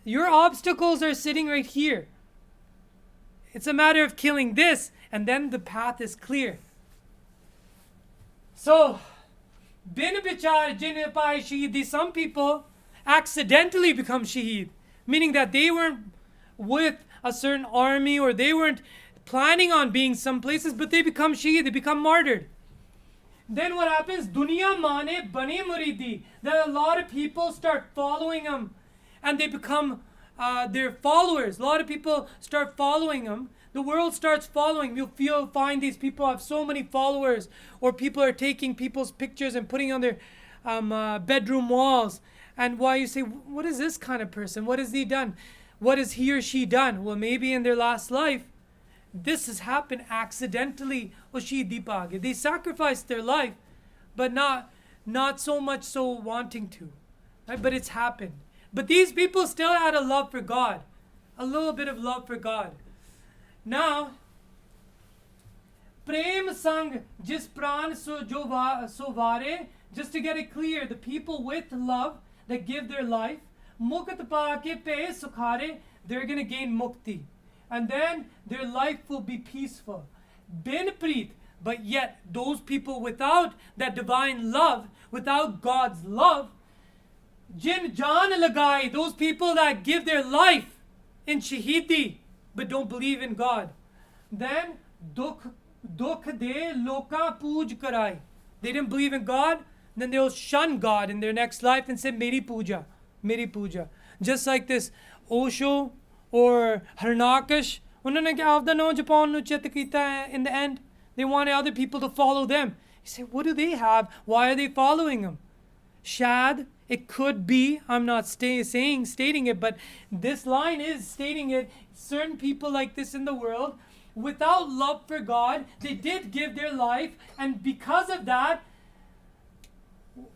Your obstacles are sitting right here. It's a matter of killing this, and then the path is clear. So, bin bichar jin pai Shaheedi, some people accidentally become Shaheed, meaning that they weren't with a certain army or they weren't planning on being some places, but they become Shaheed, they become martyred. Then what happens? Dunya mane bane muridi. Then a lot of people start following him, and they become their followers. A lot of people start following him. The world starts following. You'll find these people have so many followers, or people are taking people's pictures and putting on their bedroom walls. And why you say, what is this kind of person? What has he done? What has he or she done? Well, maybe in their last life, this has happened accidentally. They sacrificed their life, but not so much so wanting to. Right? But it's happened. But these people still had a love for God. A little bit of love for God. Now, Prem Sang Jis Pran So Vare, just to get it clear, the people with love that give their life, Mukt Pa Ke Pe Sukhare, they're going to gain mukti. And then their life will be peaceful. Bin Preet, but yet those people without that divine love, without God's love, Jin Jaan Lagai, those people that give their life in Shaheedi, but don't believe in God, then Dukh De Loka Pooj Karai. They didn't believe in God, then they'll shun God in their next life and say, Meri Puja, Meri Puja. Just like this Osho or Harnakash, उन्होंने क्या आपदा no Japan नु चित कीता है in the end. They wanted other people to follow them. You say, what do they have? Why are they following them? Shad, it could be, I'm not stating it, but this line is stating it. Certain people like this in the world, without love for God, they did give their life, and because of that,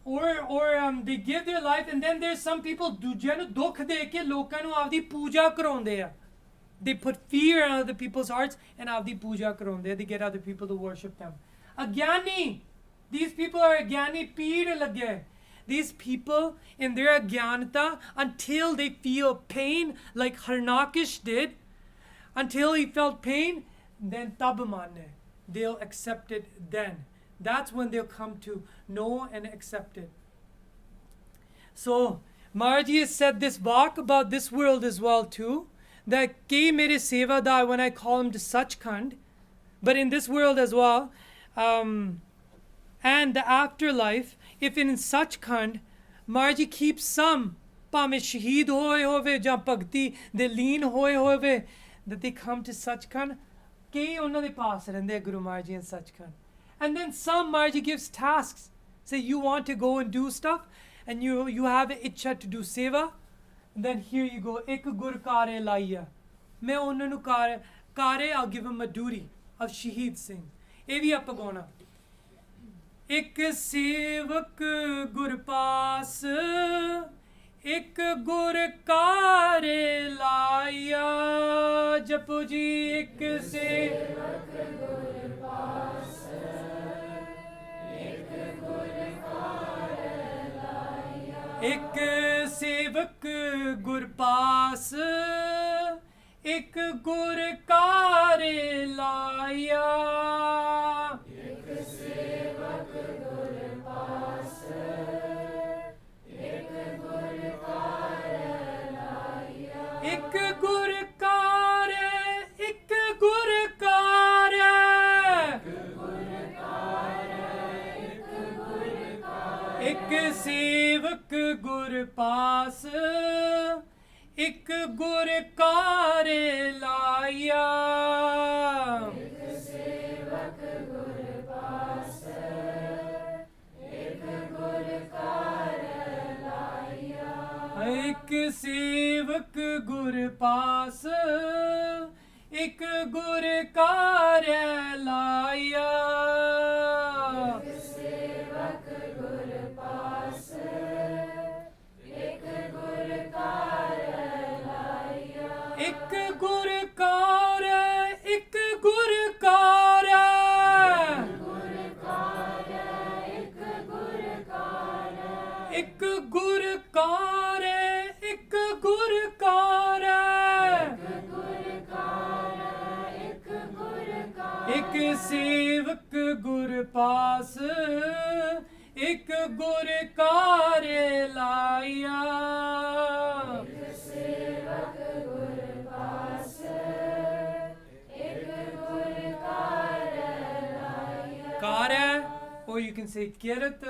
or they give their life, and then there's some people ਦੂਜਿਆਂ ਨੂੰ ਦੁੱਖ ਦੇ ਕੇ ਲੋਕਾਂ ਨੂੰ ਆਪਦੀ ਪੂਜਾ ਕਰਾਉਂਦੇ ਆ. They put fear in other people's hearts and ਆਪਦੀ ਪੂਜਾ ਕਰਾਉਂਦੇ. They get other people to worship them. Agyani, these people are agyani, ਪੀੜ ਲੱਗੇ. These people in their agyanata, until they feel pain like Harnakish did, until he felt pain, then tab manne, they'll accept it then. That's when they'll come to know and accept it. So Maharaji has said this vak about this world as well too, that ke mere sevadar, when I call him to Sachkhand, but in this world as well, and the afterlife, if in Sachkhand, Maharaji keeps some, ਭਾਵੇਂ ਸ਼ਹੀਦ ਹੋਏ ਹੋਵੇ ਜਾਂ ਭਗਤੀ ਦੇ ਲੀਨ ਹੋਏ ਹੋਵੇ, that they come to Sachkhand, ਕਈ ਉਹਨਾਂ ਦੇ ਪਾਸ ਰਹਿੰਦੇ Guru Maharaji in Sachkhand. And then some Maharaji gives tasks. Say you want to go and do stuff, and you have an itcha to do seva, and then here you go, ek gur kare laiya. मैं ਉਹਨਾਂ ਨੂੰ kare, I'll give him a duty of Shaheed Singh. ਇਹ ਵੀ ਆਪਾਂ ਗਾਉਣਾ. ਇੱਕ ਸੇਵਕ ਗੁਰ ਪਾਸ, ਇੱਕ ਗੁਰ ਕਾਰੇ ਲਾਇਆ. ਜਪੋ ਜੀ ਇੱਕ ਸੇਵਕ ਗੁਰ ਪਾਸ, ਇੱਕ ਗੁਰ ਕਾਰੇ ਲਾਇਆ. ਇੱਕ ਸੇਵਕ ਗੁਰ ਪਾਸ, ਇੱਕ ਗੁਰ ਕਾਰੇ ਲਾਇਆ. एक सेवक गुर पास एक गुर कार्य लाया एक सेवक गुर पास एक गुर कार्य लाया एक सेवक गुर पास एक गुर कार्य लाया एक सेवक गुर पास एक गुर कार्य लाया एक गुर कार्य एक गुर कार्य एक गुर कार्य एक गुर कार्य एक गुर कार्य एक सेवक गुर पास एक गुर कार्य लाया एक सेवक गुर पास एक गुर कार्य लाया कार्य or you can say kirat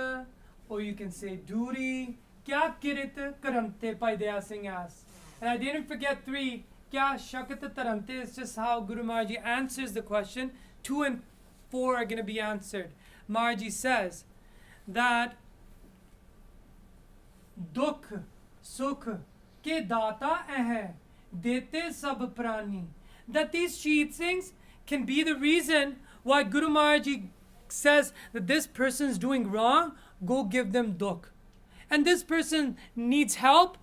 or you can say duty kya kirat karamte Bhai Daya Singh asked. And I didn't forget 3 kya shakat taramte is just how Guru Maharaj answers the question. 2 and 4 are going to be answered. Maharaj says that dukh sukh ke data hai dete sab prani, that these Shaheed Singhs can be the reason why Guru Maharaj says that this person is doing wrong, go give them dukh, and this person needs help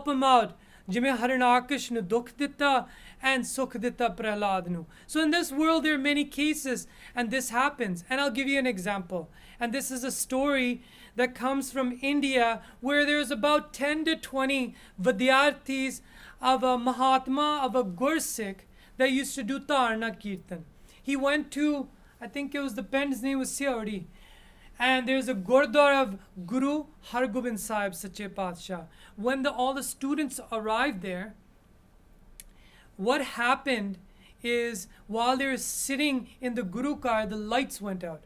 him out. ਜਿਵੇਂ ਹਰਨਾਕਸ਼ ਨੂੰ ਦੁੱਖ ਦਿੱਤਾ and ਸੁੱਖ ਦਿੱਤਾ ਪ੍ਰਹਲਾਦ ਨੂੰ. So in this world there are many cases and this happens, and I'll give you an example. And this is a story that comes from India where there's about 10 to 20 vidyarthis of a Mahatma, of a Gursikh that used to do Tarna Kirtan. He went to, I think it was the pen's name was Shaheedi, and there's a Gurdwara of Guru Hargobind Sahib Sache Paatshah. When all the students arrived there, what happened is while they were sitting in the Guru car, the lights went out.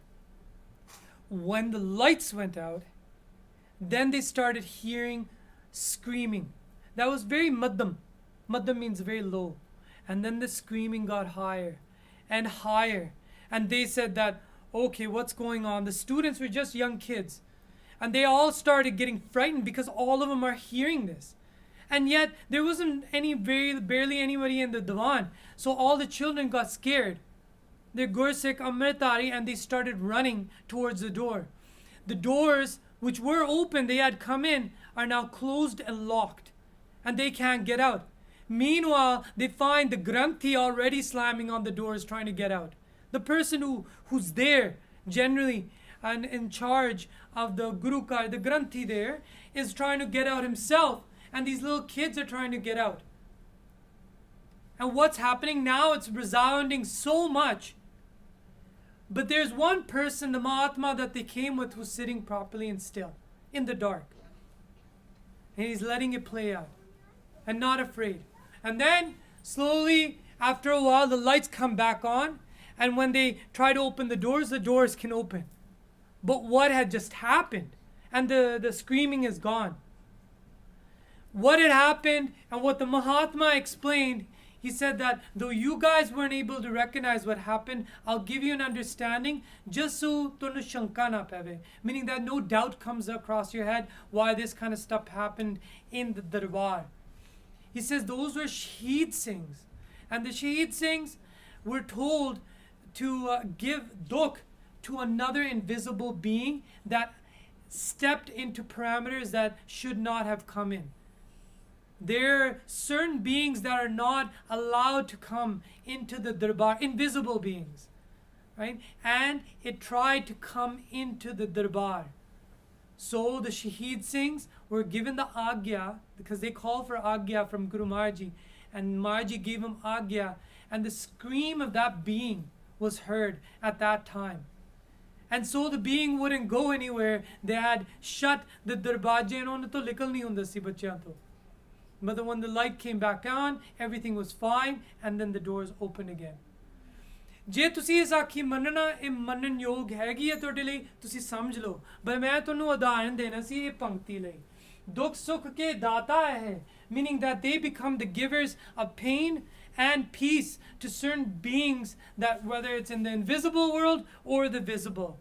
When the lights went out, then they started hearing screaming. That was very maddam. Maddam means very low. And then the screaming got higher and higher. And they said that, okay, what's going on? The students were just young kids. And they all started getting frightened because all of them are hearing this. And yet, there wasn't barely anybody in the divan. So all the children got scared. They're Gursikh, Amritari, and they started running towards the door. The doors, which were open, they had come in, are now closed and locked. And they can't get out. Meanwhile, they find the Granthi already slamming on the doors trying to get out. The person who's there, generally, and in charge of the Guru Kar, the Granthi there, is trying to get out himself. And these little kids are trying to get out. And what's happening now, it's resounding so much. But there's one person, the Mahatma that they came with, who's sitting properly and still, in the dark. And he's letting it play out. And not afraid. And then, slowly, after a while, the lights come back on. And when they try to open the doors can open. But what had just happened? And the screaming is gone. What had happened and what the Mahatma explained, he said that though you guys weren't able to recognize what happened, I'll give you an understanding just so tonu shanka na pave. Meaning that no doubt comes across your head why this kind of stuff happened in the darbar. He says those were Shaheed Singhs. And the Shaheed Singhs were told to give dukh to another invisible being that stepped into parameters that should not have come in. There are certain beings that are not allowed to come into the darbar, invisible beings, right? And it tried to come into the darbar. So the Shaheed Singhs were given the agya, because they called for agya from Guru Maharaj, and Maharaj gave them agya, and the scream of that being was heard at that time. And so the being wouldn't go anywhere. They had shut the darbaje and onne to nikal nahi hunda si bachchiyan to. But then when the light came back on, everything was fine, and then the doors opened again. ਜੇ ਤੁਸੀਂ ਇਸ ਆਖੀ ਮੰਨਣਾ ਇਹ ਮੰਨਣ ਯੋਗ ਹੈਗੀ ਹੈ ਤੁਹਾਡੇ ਲਈ ਤੁਸੀਂ ਸਮਝ ਲਓ ਪਰ ਮੈਂ ਤੁਹਾਨੂੰ ਉਦਾਹਰਣ ਦੇਣਾ ਸੀ ਇਹ ਪੰਕਤੀ ਲਈ ਦੁੱਖ ਸੁੱਖ ਕੇ ਦਾਤਾ ਹੈ meaning that they become the givers of pain and peace to certain beings that whether it's in the invisible world or the visible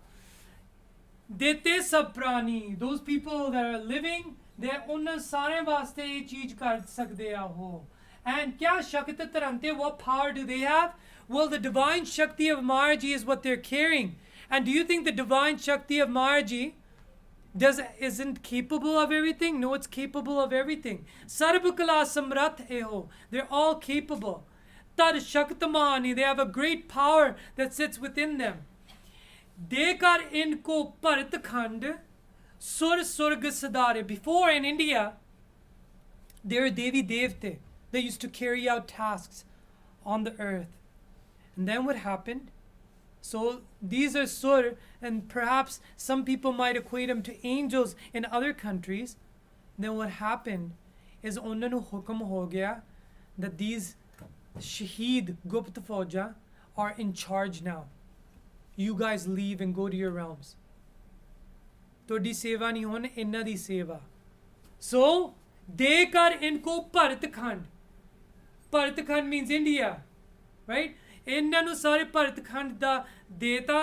dete sab prani those people that are living they ਉਹਨਾਂ ਸਾਰਿਆਂ ਵਾਸਤੇ ਇਹ ਚੀਜ਼ ਕਰ ਸਕਦੇ ਆ ਉਹ and kya shakti tarante what power do they have well the divine shakti of Maharaji is what they're carrying and do you think the divine shakti of Maharaji isn't capable of everything? No, it's capable of everything. Sarvakala samrat eho. They're all capable. Tad shaktamani. They have a great power that sits within them. Dekar inko paritkhand sur surg sadare. Before in India, there were Devi Devte. They used to carry out tasks on the earth. And then what happened? So these are sur, and perhaps some people might equate them to angels in other countries. Then what happened is ਉਹਨਾਂ ਨੂੰ ਹੁਕਮ ਹੋ ਗਿਆ that these Shaheed Gupt Fauja are in charge now. You guys leave and go to your realms. ਤੁਹਾਡੀ ਸੇਵਾ ਨਹੀਂ ਹੋਣ ਇਹਨਾਂ ਦੀ ਸੇਵਾ. So they ਕਰ ਇਨਕੋ ਭਰਤਖੰਡ. ਭਰਤਖੰਡ means India, right? ਇਹਨਾਂ ਨੂੰ ਸਾਰੇ ਭਰਤਖੰਡ ਦਾ ਦੇਤਾ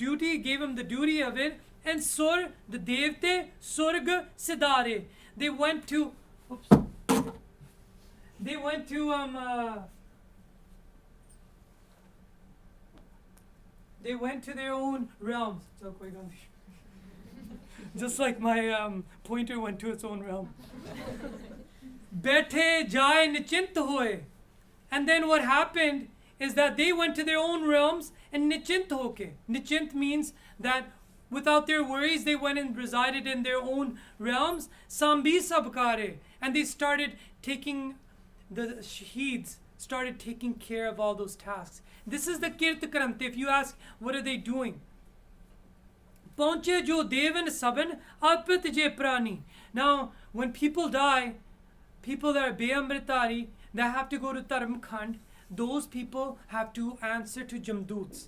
duty gave him the duty of it and sur the devte surg sidare they went to their own realms just like my pointer went to its own realm बैठे जाए निचिंत होए and then what happened is that they went to their own realms and nichint hoke. Nichint means that without their worries they went and resided in their own realms. Sambi sabkare. And they started taking, the Shaheeds started taking care of all those tasks. This is the Kirt Krant. If you ask, what are they doing? Paunche jo devan saban apit je prani. Now, when people die, people that are beamritari, that have to go to Taramkhand, those people have to answer to Jamdoots.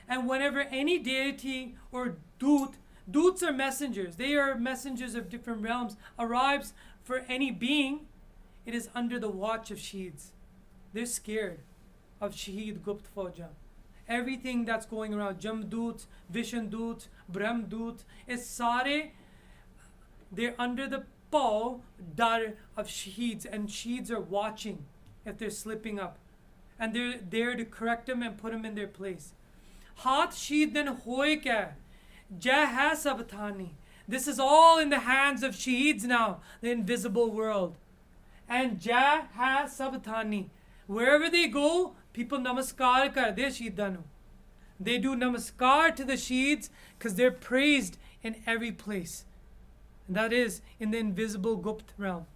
And whenever any deity or doots are messengers, they are messengers of different realms, arrives for any being, it is under the watch of Shaheeds. They're scared of Shaheed Gupt Fauja. Everything that's going around, Jamdoots, Vishandoots, Brahmdoots, is sare, they're under the paw, dar of Shaheeds, and Shaheeds are watching if they're slipping up. And they're there to correct them and put them in their place. Hath Shaheed then hoy kya? Jai hai sabthani. This is all in the hands of Shaheeds now, the invisible world. And Jai hai sabthani. Wherever they go, people namaskar karde Shaheedanu. They do namaskar to the Shaheeds because they're praised in every place. And that is in the invisible Gupt realm.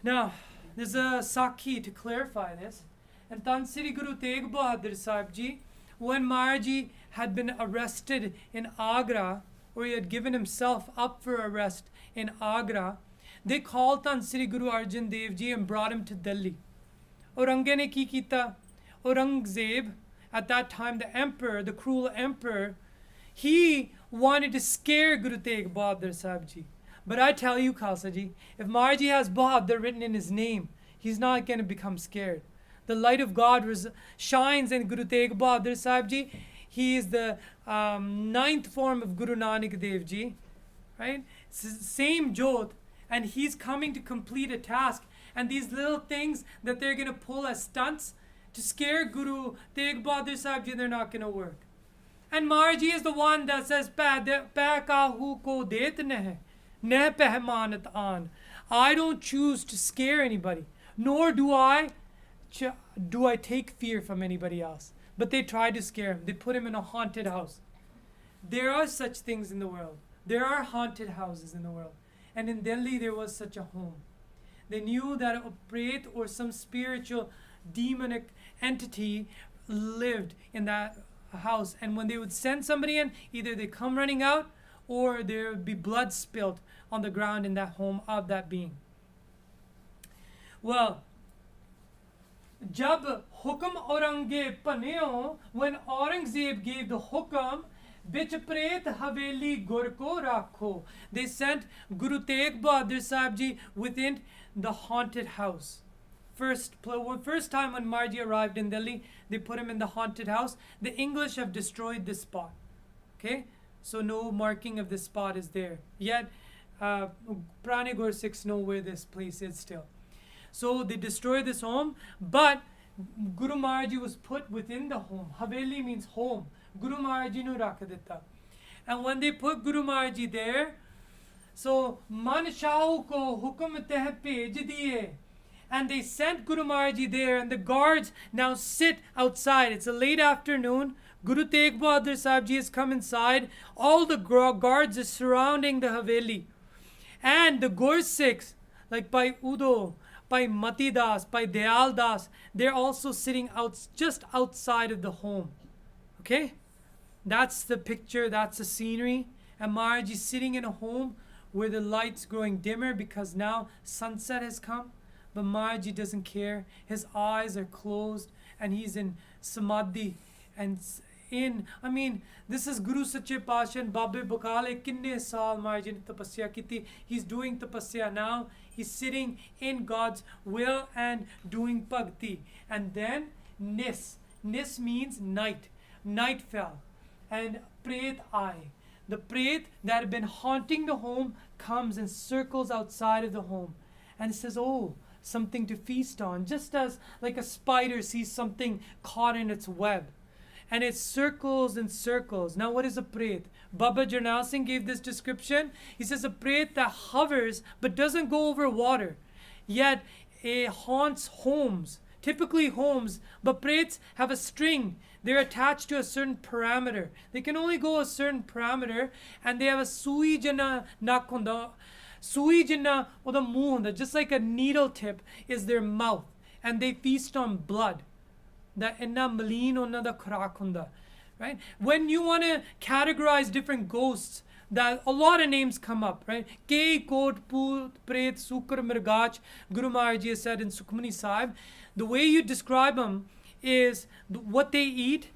Now, there's a Sakhi to clarify this. And Tan Sri Guru Tegh Bahadur Sahib Ji, when Maharaji had been arrested in Agra, or he had given himself up for arrest in Agra, they called Tan Sri Guru Arjan Dev Ji and brought him to Delhi. Aurangzeb ne ki kita? Aurangzeb, at that time the emperor, the cruel emperor, he wanted to scare Guru Tegh Bahadur Sahib Ji. But I tell you, Khalsa Ji, if Maharaji has Bahadur written in his name, he's not going to become scared. The light of God shines in Guru Tegh Bahadur Sahib Ji. He is the ninth form of Guru Nanak Dev Ji, right? Same Jot, and he's coming to complete a task. And these little things that they're going to pull as stunts to scare Guru Tegh Bahadur Sahib Ji, they're not going to work. And Maharaji is the one that says, "Pa kahu ko det nahi." I don't choose to scare anybody, nor do I take fear from anybody else. But they tried to scare him. They put him in a haunted house. There are such things in the world. There are haunted houses in the world. And in Delhi, there was such a home. They knew that a pret or some spiritual demonic entity lived in that house. And when they would send somebody in, either they come running out or there would be blood spilled on the ground in that home of that being. Well, Jab hukum Aurangzeb paneo, when Aurangzeb gave the hukum, Bich Pret Haveli Gurko Rakho, they sent Guru Tegh Bahadur Sahib Ji within the haunted house. First time when Marji arrived in Delhi, they put him in the haunted house. The English have destroyed this spot. Okay? So no marking of this spot is there. Yet, Purane Gursikhs know where this place is still. So they destroyed this home, but Guru Maharaj was put within the home. Haveli means home. Guru Maharaj nu rakh ditta. And when they put Guru Maharaj there, so Man Shahu ko hukum teh bhej diye. And they sent Guru Maharaj there, and the guards now sit outside. It's a late afternoon. Guru Tegh Bahadur Sahib Ji has come inside. All the guards are surrounding the Haveli. And the Gursikhs, like Bhai Udo, Bhai Mati Das, Bhai Dayal Das, they're also sitting just outside of the home. Okay? That's the picture, that's the scenery. And Maharaj is sitting in a home where the light's growing dimmer because now sunset has come. But Maharaj doesn't care. His eyes are closed and he's in samadhi. And this is Guru Sache Pasha and Babe Bukale Kinne Saal Maharaj ne tapasya kiti. He's doing tapasya now. He's sitting in God's will and doing bhakti. And then Nis. Nis means night. Night fell. And Pret eye. The Pret that had been haunting the home comes and circles outside of the home. And says, oh, something to feast on. Just as like a spider sees something caught in its web. And it circles and circles. Now what is a Pret? Baba Jarnail Singh gave this description. He says a Pret that hovers but doesn't go over water. Yet it haunts homes. Typically homes. But Prets have a string. They're attached to a certain parameter. They can only go a certain parameter. And they have a sui jana nakhunda. Sui jana oda muh, just like a needle tip is their mouth. And they feast on blood. That inna maleen onna da khurak hunda. Right? When you want to categorize different ghosts, that a lot of names come up, right? Ke Kot Put Pret Sukar Mirgach, Guru Maharaj Ji said in Sukhmani Sahib. The way you describe them is what they eat,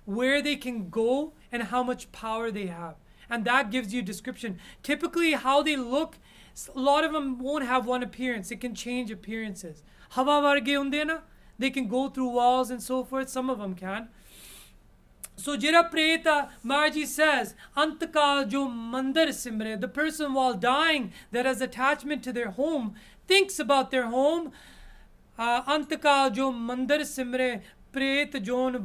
where they can go, and how much power they have. And that gives you a description. Typically how they look, a lot of them won't have one appearance. It can change appearances. Hava varge hunde na, they can go through walls and so forth. Some of them can. So Jira Preta, Maharaj says, Antakal jo mandar simre, the person while dying that has attachment to their home, thinks about their home. Antakal jo mandar simre, Pret jon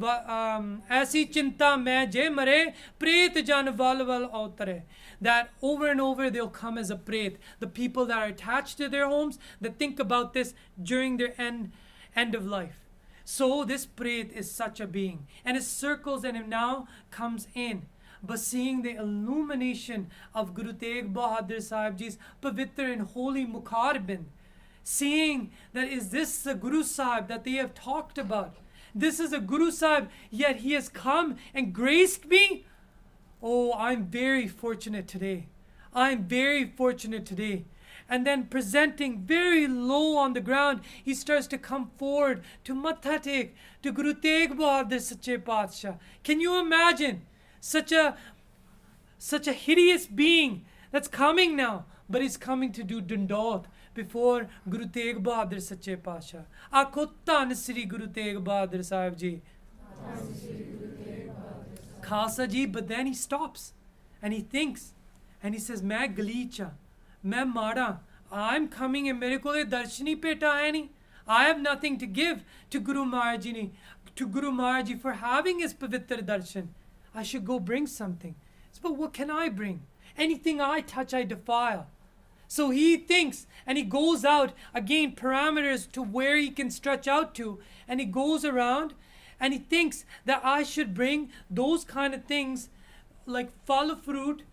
aisi chinta mein je mare, Pret jan val val autare. That over and over they'll come as a Pret. The people that are attached to their homes, that think about this during their end of life. So this Pret is such a being. And it circles and it now comes in. But seeing the illumination of Guru Tegh Bahadur Sahib Ji's Pavitra and holy Mukharbin, seeing that is this the Guru Sahib that they have talked about. This is a Guru Sahib, yet he has come and graced me. Oh, I'm very fortunate today. I'm very fortunate today. And then presenting very low on the ground, he starts to come forward to Mathatek, to Guru Tegh Bahadur Sache Patsha. Can you imagine such a hideous being that's coming now, but he's coming to do Dandot before Guru Tegh Bahadur Sache Patsha. Aakho Dhan Sri Guru Tegh Bahadur Sahib Ji. Khalsa Ji, but then he stops and he thinks and he says, Main Galicha. मैं माड़ा, I'm coming and मेरे को ये दर्शनी PETA है नहीं. I have nothing to give to Guru Maharaj Ji, for having his pavitra darshan. I should go bring something. But what can I bring? Anything I touch, I defile. So he thinks and he goes out, again parameters to where he can stretch out to, and he goes around and he thinks that I should bring those kind of things like phala fruit,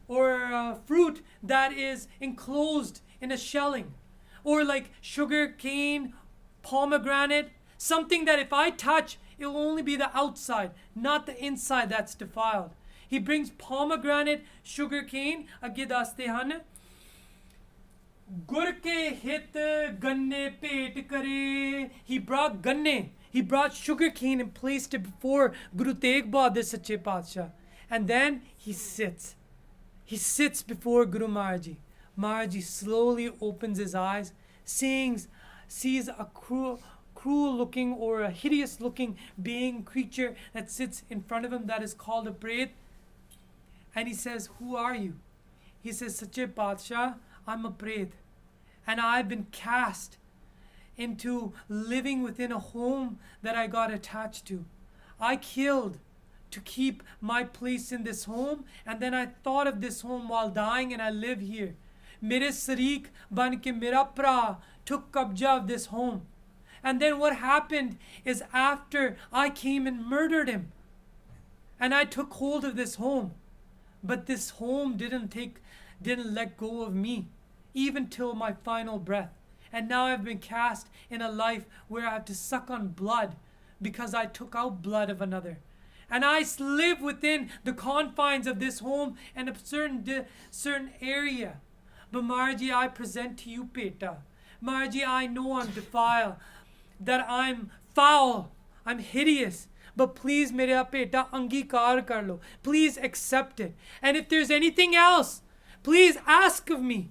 or fruit that is enclosed in a shelling, or like sugar cane, pomegranate, something that if I touch, it will only be the outside, not the inside that's defiled. He brings pomegranate, sugar cane, agge daste han. gur ke hit ganne pet kare. He brought ganne, he brought sugar cane and placed it before Guru Tegh Bahadur Sache Paatshah. And then he sits. He sits before Guru Maharaj. Maharaj slowly opens his eyes, sees a cruel looking or a hideous looking being, creature that sits in front of him that is called a Pret. And he says, who are you? He says, Sache Paatshah, I'm a Pret. And I've been cast into living within a home that I got attached to. I killed to keep my place in this home, and then I thought of this home while dying, and I live here. Mere Sarik ban ke mera pra took kabja of this home. And then what happened is after I came and murdered him, and I took hold of this home, but this home didn't let go of me, even till my final breath. And now I've been cast in a life where I have to suck on blood because I took out blood of another. And I live within the confines of this home and a certain area. But Maharaj, I present to you, Peta. Maharaj, I know I'm defiled, that I'm foul, I'm hideous. But please, Mera Peta, angikar kar lo. Please accept it. And if there's anything else, please ask of me.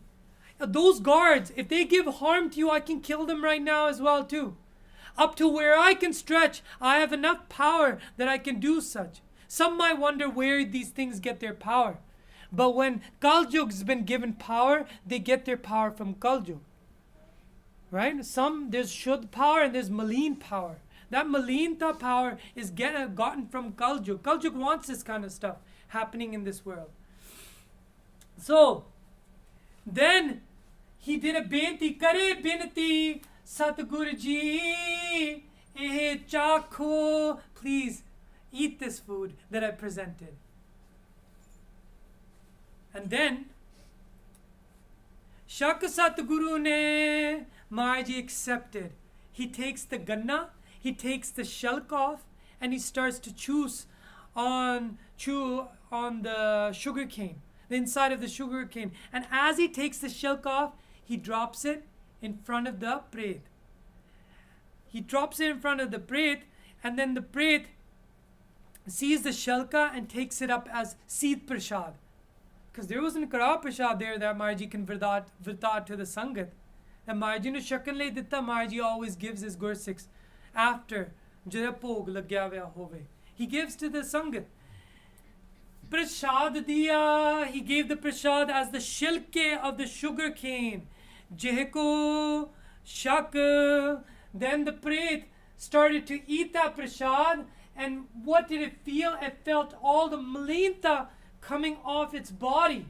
Those guards, if they give harm to you, I can kill them right now as well too. Up to where I can stretch, I have enough power that I can do such. Some might wonder where these things get their power. But when Kaljug's been given power, they get their power from Kaljug. Right? There's Shuddh power and there's Maleen power. That Maleenta power is gotten from Kaljug. Kaljug wants this kind of stuff happening in this world. So, then he did a benti, kare binti, Satguru ji, eh chakho, please eat this food that I presented. And then, Shak Satguru ne, Maharaj accepted. He takes the ganna, he takes the shelk off, and he starts to chew on the sugar cane, the inside of the sugar cane. And as he takes the shelk off, he drops it in front of the Pret. He drops it in front of the Pret, and then the Pret sees the shelka and takes it up as Seed Prashad. Because there wasn't Kara Prashad there that Maharaj can virtat to the Sangat. And Maharaj nu shakan le ditta, Maharaj always gives his Gursikhs after Jada Bhog lagya hua hove. He gives to the Sangat. Prashad diya, he gave the prashad as the shilke of the sugar cane. Jehko shak. Then the Pret started to eat that prashad, and what did it feel? It felt all the maleenta coming off its body.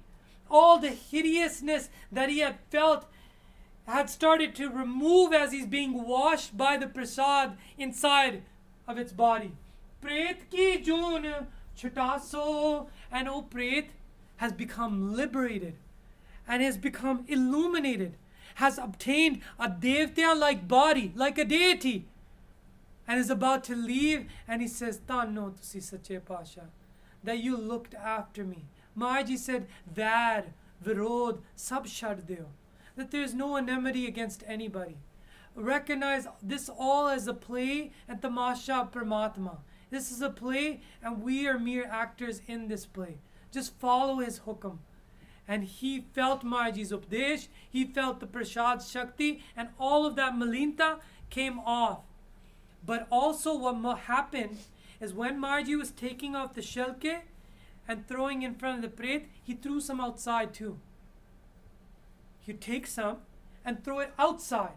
All the hideousness that he had felt had started to remove as he's being washed by the prasad inside of its body. Pret ki jun chutaso, and O Pret has become liberated and has become illuminated, has obtained a devtya-like body, like a deity, and is about to leave. And he says, Tanno tusi Sache Pasha, that you looked after me. Maharaj said, Vad, Virod, Sab Shad Deo, that there is no enmity against anybody. Recognize this all as a play and tamasha Paramatma. This is a play and we are mere actors in this play. Just follow his hukam. And he felt Maharaj's Updesh, he felt the Prashad Shakti, and all of that Maleenta came off. But also what happened is when Maharaj was taking off the shelke and throwing in front of the Pret, he threw some outside too. He'd take some and throw it outside.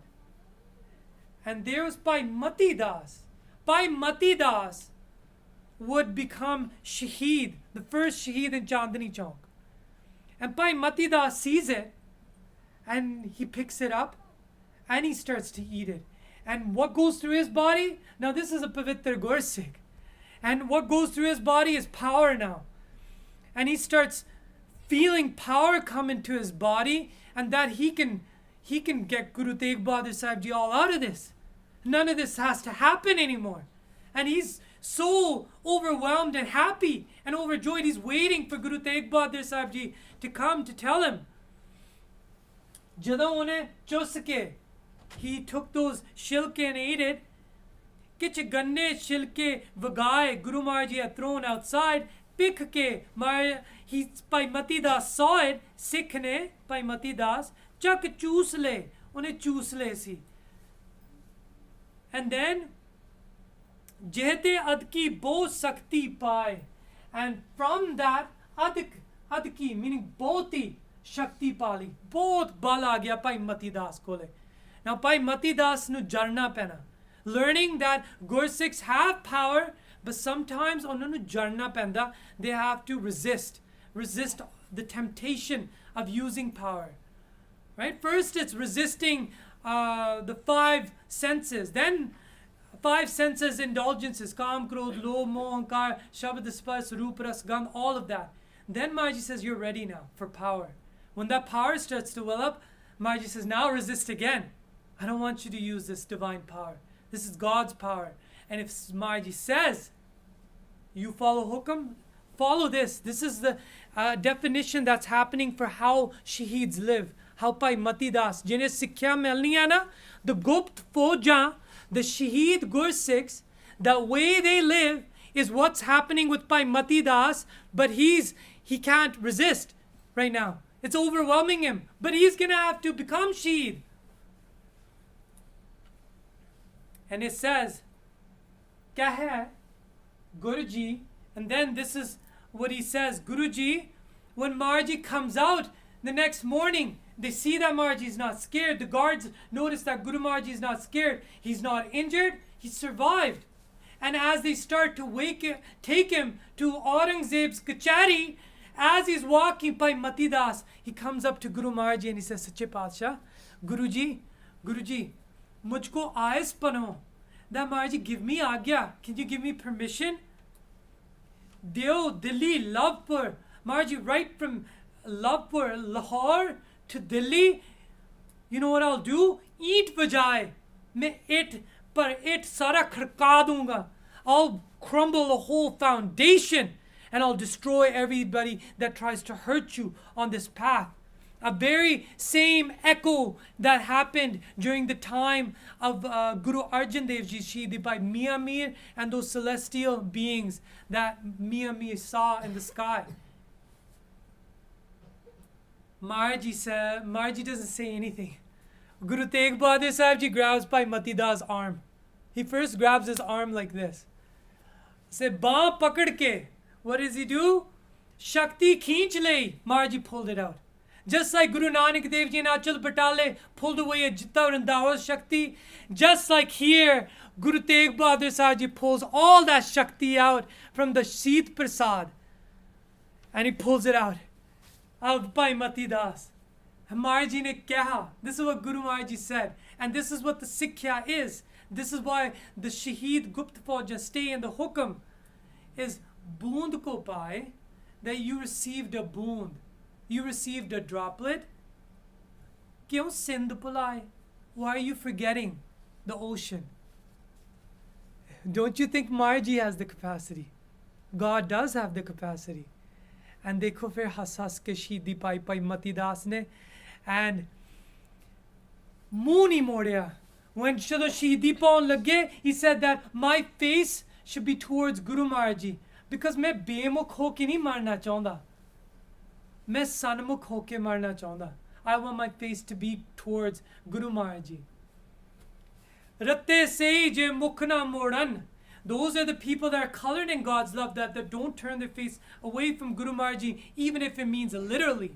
And there was Bhai Mati Das. Bhai Mati Das would become Shaheed, the first Shaheed in Chandni Chowk. And Bhai Mati Das sees it and he picks it up and he starts to eat it. And what goes through his body? Now this is a Pavitra Gursikh. And what goes through his body is power now. And he starts feeling power come into his body, and that he can get Guru Tegh Bahadur Sahib Ji all out of this. None of this has to happen anymore. And he's so overwhelmed and happy and overjoyed. He's waiting for Guru Tegh Bahadur Sahib Ji to come to tell him. Jadon une choske, he took those shilke and ate it. Kich ganne shilke vagaye Guru Maharaj Ji had thrown outside. Pick ke Bhai Mati Das saw it. Sikh ne Bhai Mati Das chak choose le, une choose le si. And then jehte adki bo sakti pai, and from that adki meaning boti shakti pali, both bal aa gaya Bhai Mati Das kole. Now Bhai Mati Das nu jarna pena, learning that Gursikhs have power, but sometimes ਉਹਨਾਂ ਨੂੰ ਜੜਨਾ ਪੈਂਦਾ. They have to resist the temptation of using power. Right? First it's resisting the 5 senses, then 5 senses indulgences, Kam, Krodh, Lobh, Moh, Ahankar, Shabad, Sparsh, Roop, Ras, Gandh, all of that. Then Maharaj says you're ready now for power. When that power starts to well up, Maharaj says now resist again. I don't want you to use this divine power. This is God's power. And if Maharaj says, you follow hukum, follow this. This is the definition that's happening for how Shaheeds live. How Bhai Mati Das, jinhe sikhya milni hai na, the Gupt Fauja, the Shaheed Gursikhs, the way they live is what's happening with Bhai Mati Das, but he can't resist right now. It's overwhelming him, but he's going to have to become Shaheed. And it says, kya hai? Guruji, and then this is what he says. Guruji, when Maharaj comes out the next morning, they see that Maharaj is not scared. The guards notice that Guru Maharaj is not scared. He's not injured. He survived. And as they start to take him to Aurangzeb's Kachari, as he's walking by Mati Das, he comes up to Guru Maharaj and he says, Sache Padshah, Guruji, mujhko aayas pano. That Maharaj, give me agya. Can you give me permission? Deo, Delhi, Lavpur. Maharaj, right from Lavpur, Lahore to Delhi. You know what I'll do? Eat bajaye. Main it sara khadka dunga. I'll crumble the whole foundation and I'll destroy everybody that tries to hurt you on this path. A very same echo that happened during the time of Guru Arjan Dev Ji Shaheedi by Mian Mir and those celestial beings that Mian Mir saw in the sky. Maharaj doesn't say anything. Guru Tegh Bahadur Sahib Ji grabs Bhai Mati Das' arm. He first grabs his arm like this. Say, Baan pakad ke. What does he do? Shakti khinch lei. Maharaj pulled it out. Just like Guru Nanak Dev Ji and Achal Batale pulled away a Jitta Vrindavan Shakti, just like here, Guru Tegh Bahadur Sahib Ji pulls all that Shakti out from the Sheet Prasad. And he pulls it out of Bhai Mati Das. And Maharaj Ji ne kaha. This is what Guru Maharaj Ji said. And this is what the Sikhya is. This is why the Shaheed Gupt Fauja stay in the Hukum is boond ko pai, that you received a boond. You received a droplet. Kyun sind pulai? Why are you forgetting the ocean? Don't you think Maharaj Ji has the capacity? God does have the capacity. And dekho fir has ke Shaheedi pai Mati Das ne. And Mooni Moria, when Shado Shaheedi paun lage, he said that my face should be towards Guru Maharaj Ji. Because main bemukh ho ke nahi marna chaunda. मैं सन्मुख होके मरना चाहता. I want my face to be towards Guru Maharaj Ji. Ratte se je mukh na modan. Those are the people that are colored in God's love, that don't turn their face away from Guru Maharaj Ji, even if it means literally.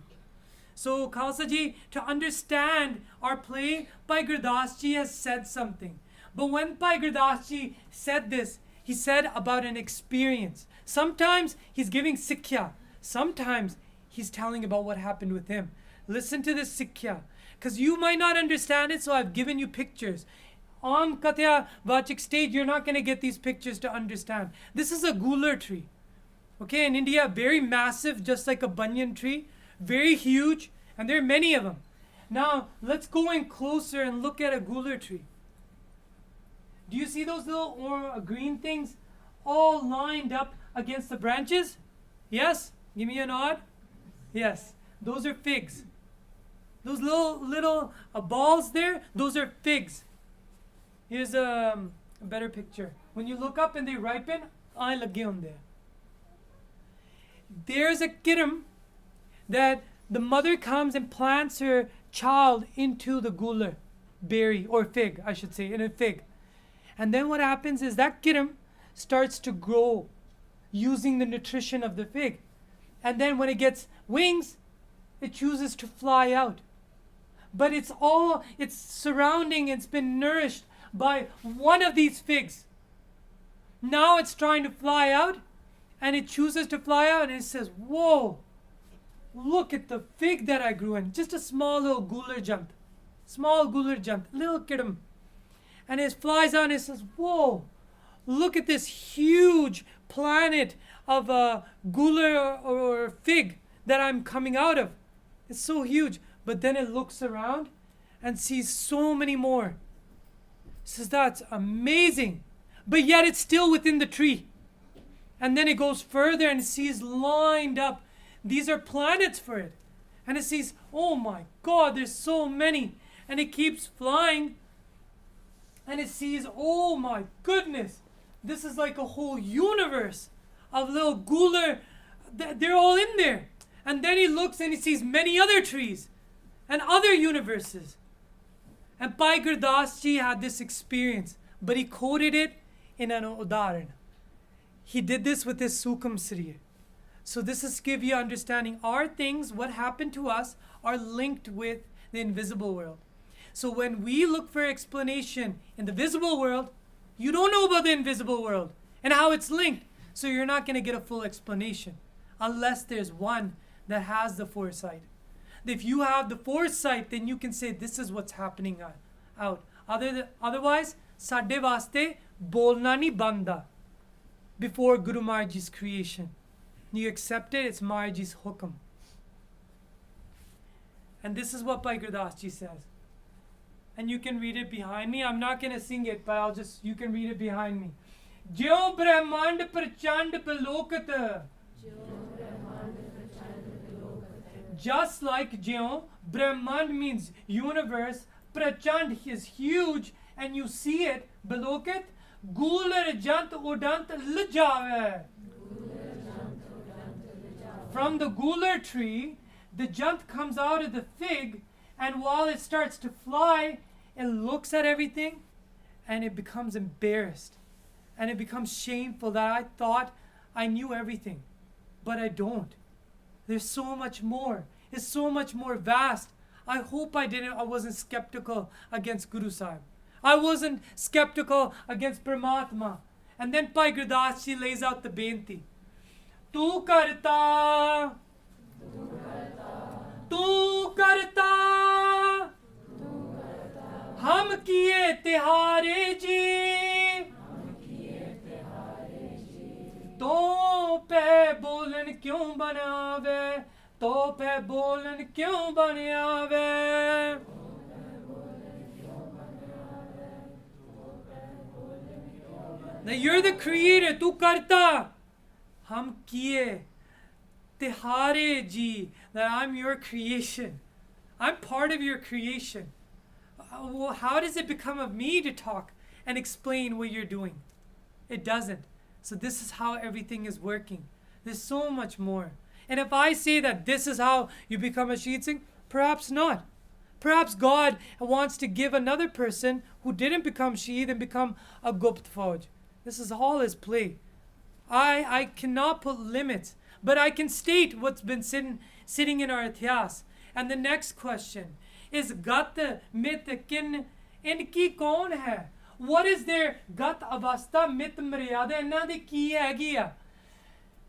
So Khalsa Ji, to understand our play, Bhai Gurdas Ji has said something. But when Bhai Gurdas Ji said this, he said about an experience. Sometimes he's giving sikhya. Sometimes he's telling about what happened with him. Listen to this sikhya, because you might not understand it, so I've given you pictures. On Katya Vachik stage, you're not going to get these pictures to understand. This is a gular tree. Okay, in India, very massive, just like a banyan tree. Very huge, and there are many of them. Now, let's go in closer and look at a gular tree. Do you see those little green things all lined up against the branches? Yes? Give me a nod. Yes, those are figs. Those little balls there, those are figs. Here's a better picture. When you look up and they ripen, I lage hunde. There's a kiram that the mother comes and plants her child into the gular berry or fig, I should say, in a fig. And then what happens is that kiram starts to grow using the nutrition of the fig. And then when it gets wings, it chooses to fly out. But it's surrounding, it's been nourished by one of these figs. Now it's trying to fly out, and it chooses to fly out, and it says, whoa, look at the fig that I grew in. Just a small little gular jant. Small gular jant, little kiram. And it flies out and it says, whoa, look at this huge planet of a gular or fig that I'm coming out of. It's so huge. But then it looks around and sees so many more. It says, that's amazing. But yet it's still within the tree. And then it goes further and it sees lined up. These are planets for it. And it sees, oh my God, there's so many. And it keeps flying. And it sees, oh my goodness, this is like a whole universe of little gular. They're all in there. And then he looks and he sees many other trees and other universes. And Bhai Gurdas Ji had this experience, but he quoted it in an udaharan. He did this with his Sukam Sriya. So this is to give you understanding. Our things, what happened to us, are linked with the invisible world. So when we look for explanation in the visible world, you don't know about the invisible world and how it's linked. So you're not going to get a full explanation unless there's one that has the foresight. If you have the foresight, then you can say this is what's happening out. Otherwise, sadde vaste bolna nahi banda before Guru Maharaj Ji's creation. You accept it, it's Maharaj Ji's hukam. And this is what Bhai Gurdas Ji says. And you can read it behind me. I'm not going to sing it, but you can read it behind me. Jyo Brahmand Prachand Palokat. Just like Jyo, Brahmand means universe. Prachand is huge, and you see it. Balokat, Gular Jant Udant Lajave. From the gular tree, the jant comes out of the fig, and while it starts to fly, it looks at everything and it becomes embarrassed. And it becomes shameful that I thought I knew everything, but I don't. There's so much more. It's so much more vast. I hope I wasn't skeptical against Guru Sahib. I wasn't skeptical against Paramatma. And then Bhai Gurdas Ji lays out the benti. Tu karta, tu karta, hum kiye tihare ji, to pe bolan kyun banave, to pe bolan kyun banave. Now you're the creator, tu karta. Hum kiye tihare ji, that I'm your creation. I'm part of your creation. Well, how does it become of me to talk and explain what you're doing? It doesn't. So this is how everything is working. There's so much more. And if I say that this is how you become a Shaheed Singh, perhaps not. Perhaps God wants to give another person who didn't become Shaheed and become a Gupt Fauj. This is all his play. I cannot put limits, but I can state what's been sitting in our itihas. And the next question is Gat Mit Kin Inki Kaun Hai? What is their Gat Avastha Mit Maryada? Inna di ki hegi?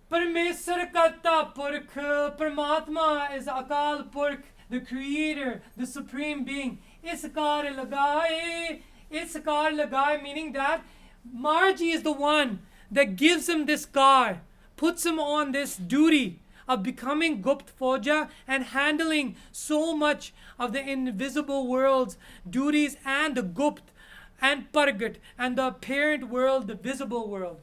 Parmeswar Karta Purkh, Paramatma is Akal Purkh, the creator, the supreme being. Iskar lagai, meaning that Marji is the one that gives him this car, puts him on this duty of becoming Gupt Fauja and handling so much of the invisible world's duties and the Gupt and Pargat and the apparent world, the visible world.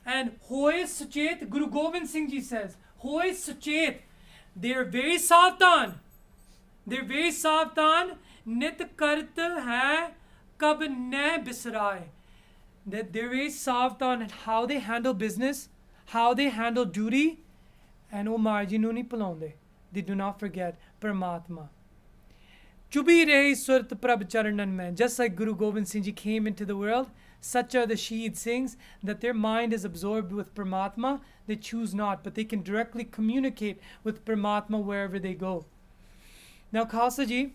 And Hoy Suchet, Guru Gobind Singh Ji says, Hoy Suchet, they are very savdhan. They're very सावधान नित करत है कब न बिसराए. That they're very सावधान in how they handle business, how they handle duty, and ਉਹ ਮਾਰਜੀ ਨੂੰ ਨਹੀਂ ਭੁਲਾਉਂਦੇ. They do not forget Paramatma. Chubi rahi surat prabh charanan mein. Just like Guru Gobind Singh Ji came into the world, such are the Shaheed Singhs, that their mind is absorbed with Paramatma. They choose not, but they can directly communicate with Paramatma wherever they go. Now, Khalsa Ji,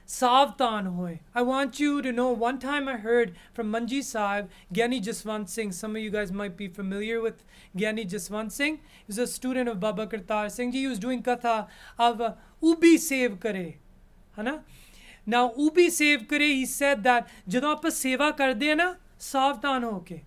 Savdhan hoy. I want you to know, one time I heard from Manji Sahib, Gyani Jaswant Singh. Some of you guys might be familiar with Gyani Jaswant Singh. He was a student of Baba Kartar Singh Ji. He was doing katha of Ubi Sev Kare. Hana? Now, Ubi Sev Kare, he said that ਜਦੋਂ ਆਪਾਂ ਸੇਵਾ ਕਰਦੇ ਆ ਨਾ ਸਾਵਧਾਨ ਹੋ ਕੇ,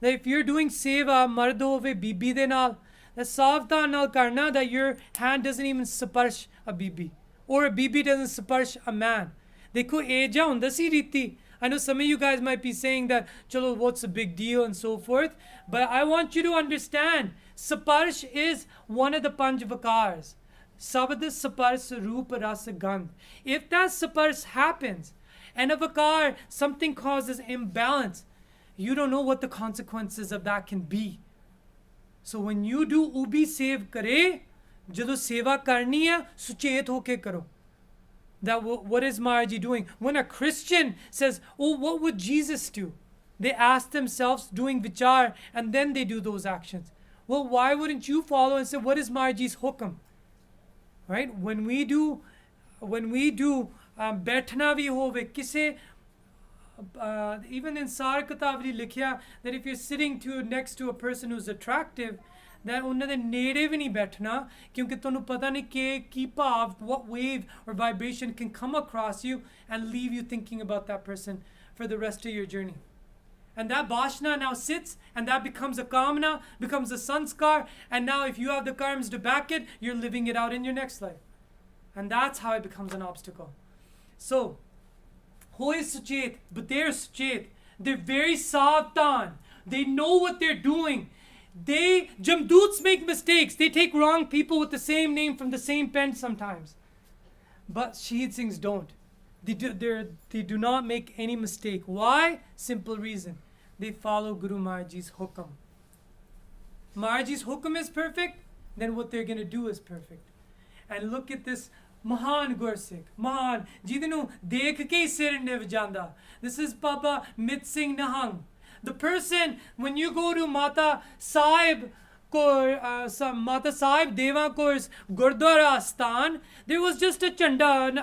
that if you're doing seva ਮਰਦ ਹੋਵੇ ਬੀਬੀ ਦੇ ਨਾਲ, that ਸਾਵਧਾਨ ਨਾਲ ਕਰਨਾ, that your hand doesn't even ਸਪਰਸ਼ a Bibi, or a BB doesn't sparsh a man. Dekho eja hunda si riti. I know some of you guys might be saying that, chalo, what's the big deal and so forth. But I want you to understand, sparsh is one of the panch vakars. Sabad sparsh roop rasa gandh. If that sparsh happens, and a vakar, something causes imbalance, you don't know what the consequences of that can be. So when you do ubi sev kare, ਜਦੋਂ ਸੇਵਾ ਕਰਨੀ ਹੈ ਸੁਚੇਤ ਹੋ ਕੇ ਕਰੋ. That what is Maharaji doing? When a Christian says, oh, what would Jesus do? They ask themselves doing vichar and then they do those actions. Well, why wouldn't you follow and say, what is Maharaji's hukam? Right? When we do बैठना भी होवे किसे, even in Sar Katavri likhya that if you're sitting next to a person who's attractive, that ਉਹਨਾਂ ਦੇ ਨੇੜੇ ਵੀ ਨਹੀਂ ਬੈਠਣਾ ਕਿਉਂਕਿ ਤੁਹਾਨੂੰ ਪਤਾ ਨਹੀਂ ਕਿ ਕੀ ਭਾਵ, what wave or vibration can come across you and leave you thinking about that person for the rest of your journey. And that bashna now sits and that becomes a kamna, becomes a sanskar, and now if you have the karmas to back it, you're living it out in your next life. And that's how it becomes an obstacle. So, hoy suchet, but they're suchet. They're very savdhan. They know what they're doing. Jamdoots make mistakes. They take wrong people with the same name from the same pen sometimes. But Shaheed Singhs don't. They do not make any mistake. Why? Simple reason. They follow Guru Maharaji's hukam. Maharaji's hukam is perfect, then what they're going to do is perfect. And look at this Mahan Gursikh. Mahan. Jide nu dekh ke sir niv janda. This is Baba Mit Singh Nahang. The person, when you go to Mata Sahib Deva Kaur's Gurdwara Asthan, there was just a Chanda,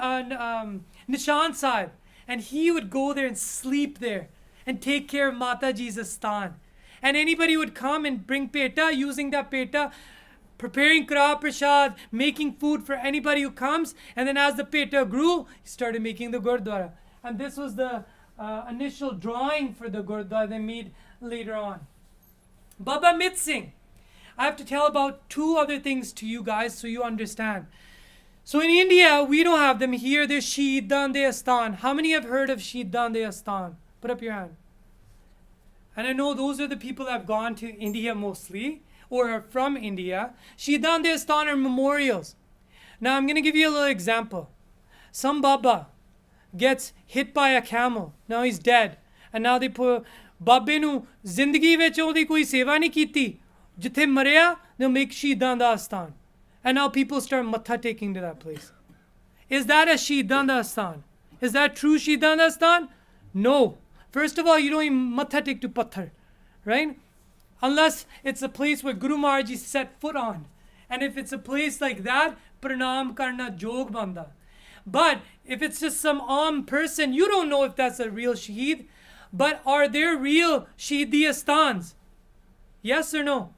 Nishan Sahib. And he would go there and sleep there and take care of Mataji's Asthan. And anybody would come and bring peta, using that peta, preparing Kra Prasad, making food for anybody who comes. And then as the peta grew, he started making the Gurdwara. And this was the initial drawing for the Gurdwara they made later on. Baba Mit Singh. I have to tell about two other things to you guys so you understand. So in India, we don't have them here. There's Shaheedan de Asthan. How many have heard of Shaheedan de Asthan? Put up your hand. And I know those are the people that have gone to India mostly, or are from India. Shaheedan de Asthan are memorials. Now I'm going to give you a little example. Some Baba gets hit by a camel. Now he's dead. And now they put Babbe nu zindagi vich odi koi seva nahi kiti. Jithe marya, they'll make Shaheedan da Asthan. And now people start matha taking to that place. Is that a Shaheedan da Asthan? Is that true Shaheedan da Asthan? No. First of all, you don't even matha take to Patthar. Right? Unless it's a place where Guru Maharaj set foot on. And if it's a place like that, pranam karna jog banda. But if it's just some person, you don't know if that's a real Shaheed. But are there real Shaheedi Asthans? Yes or no?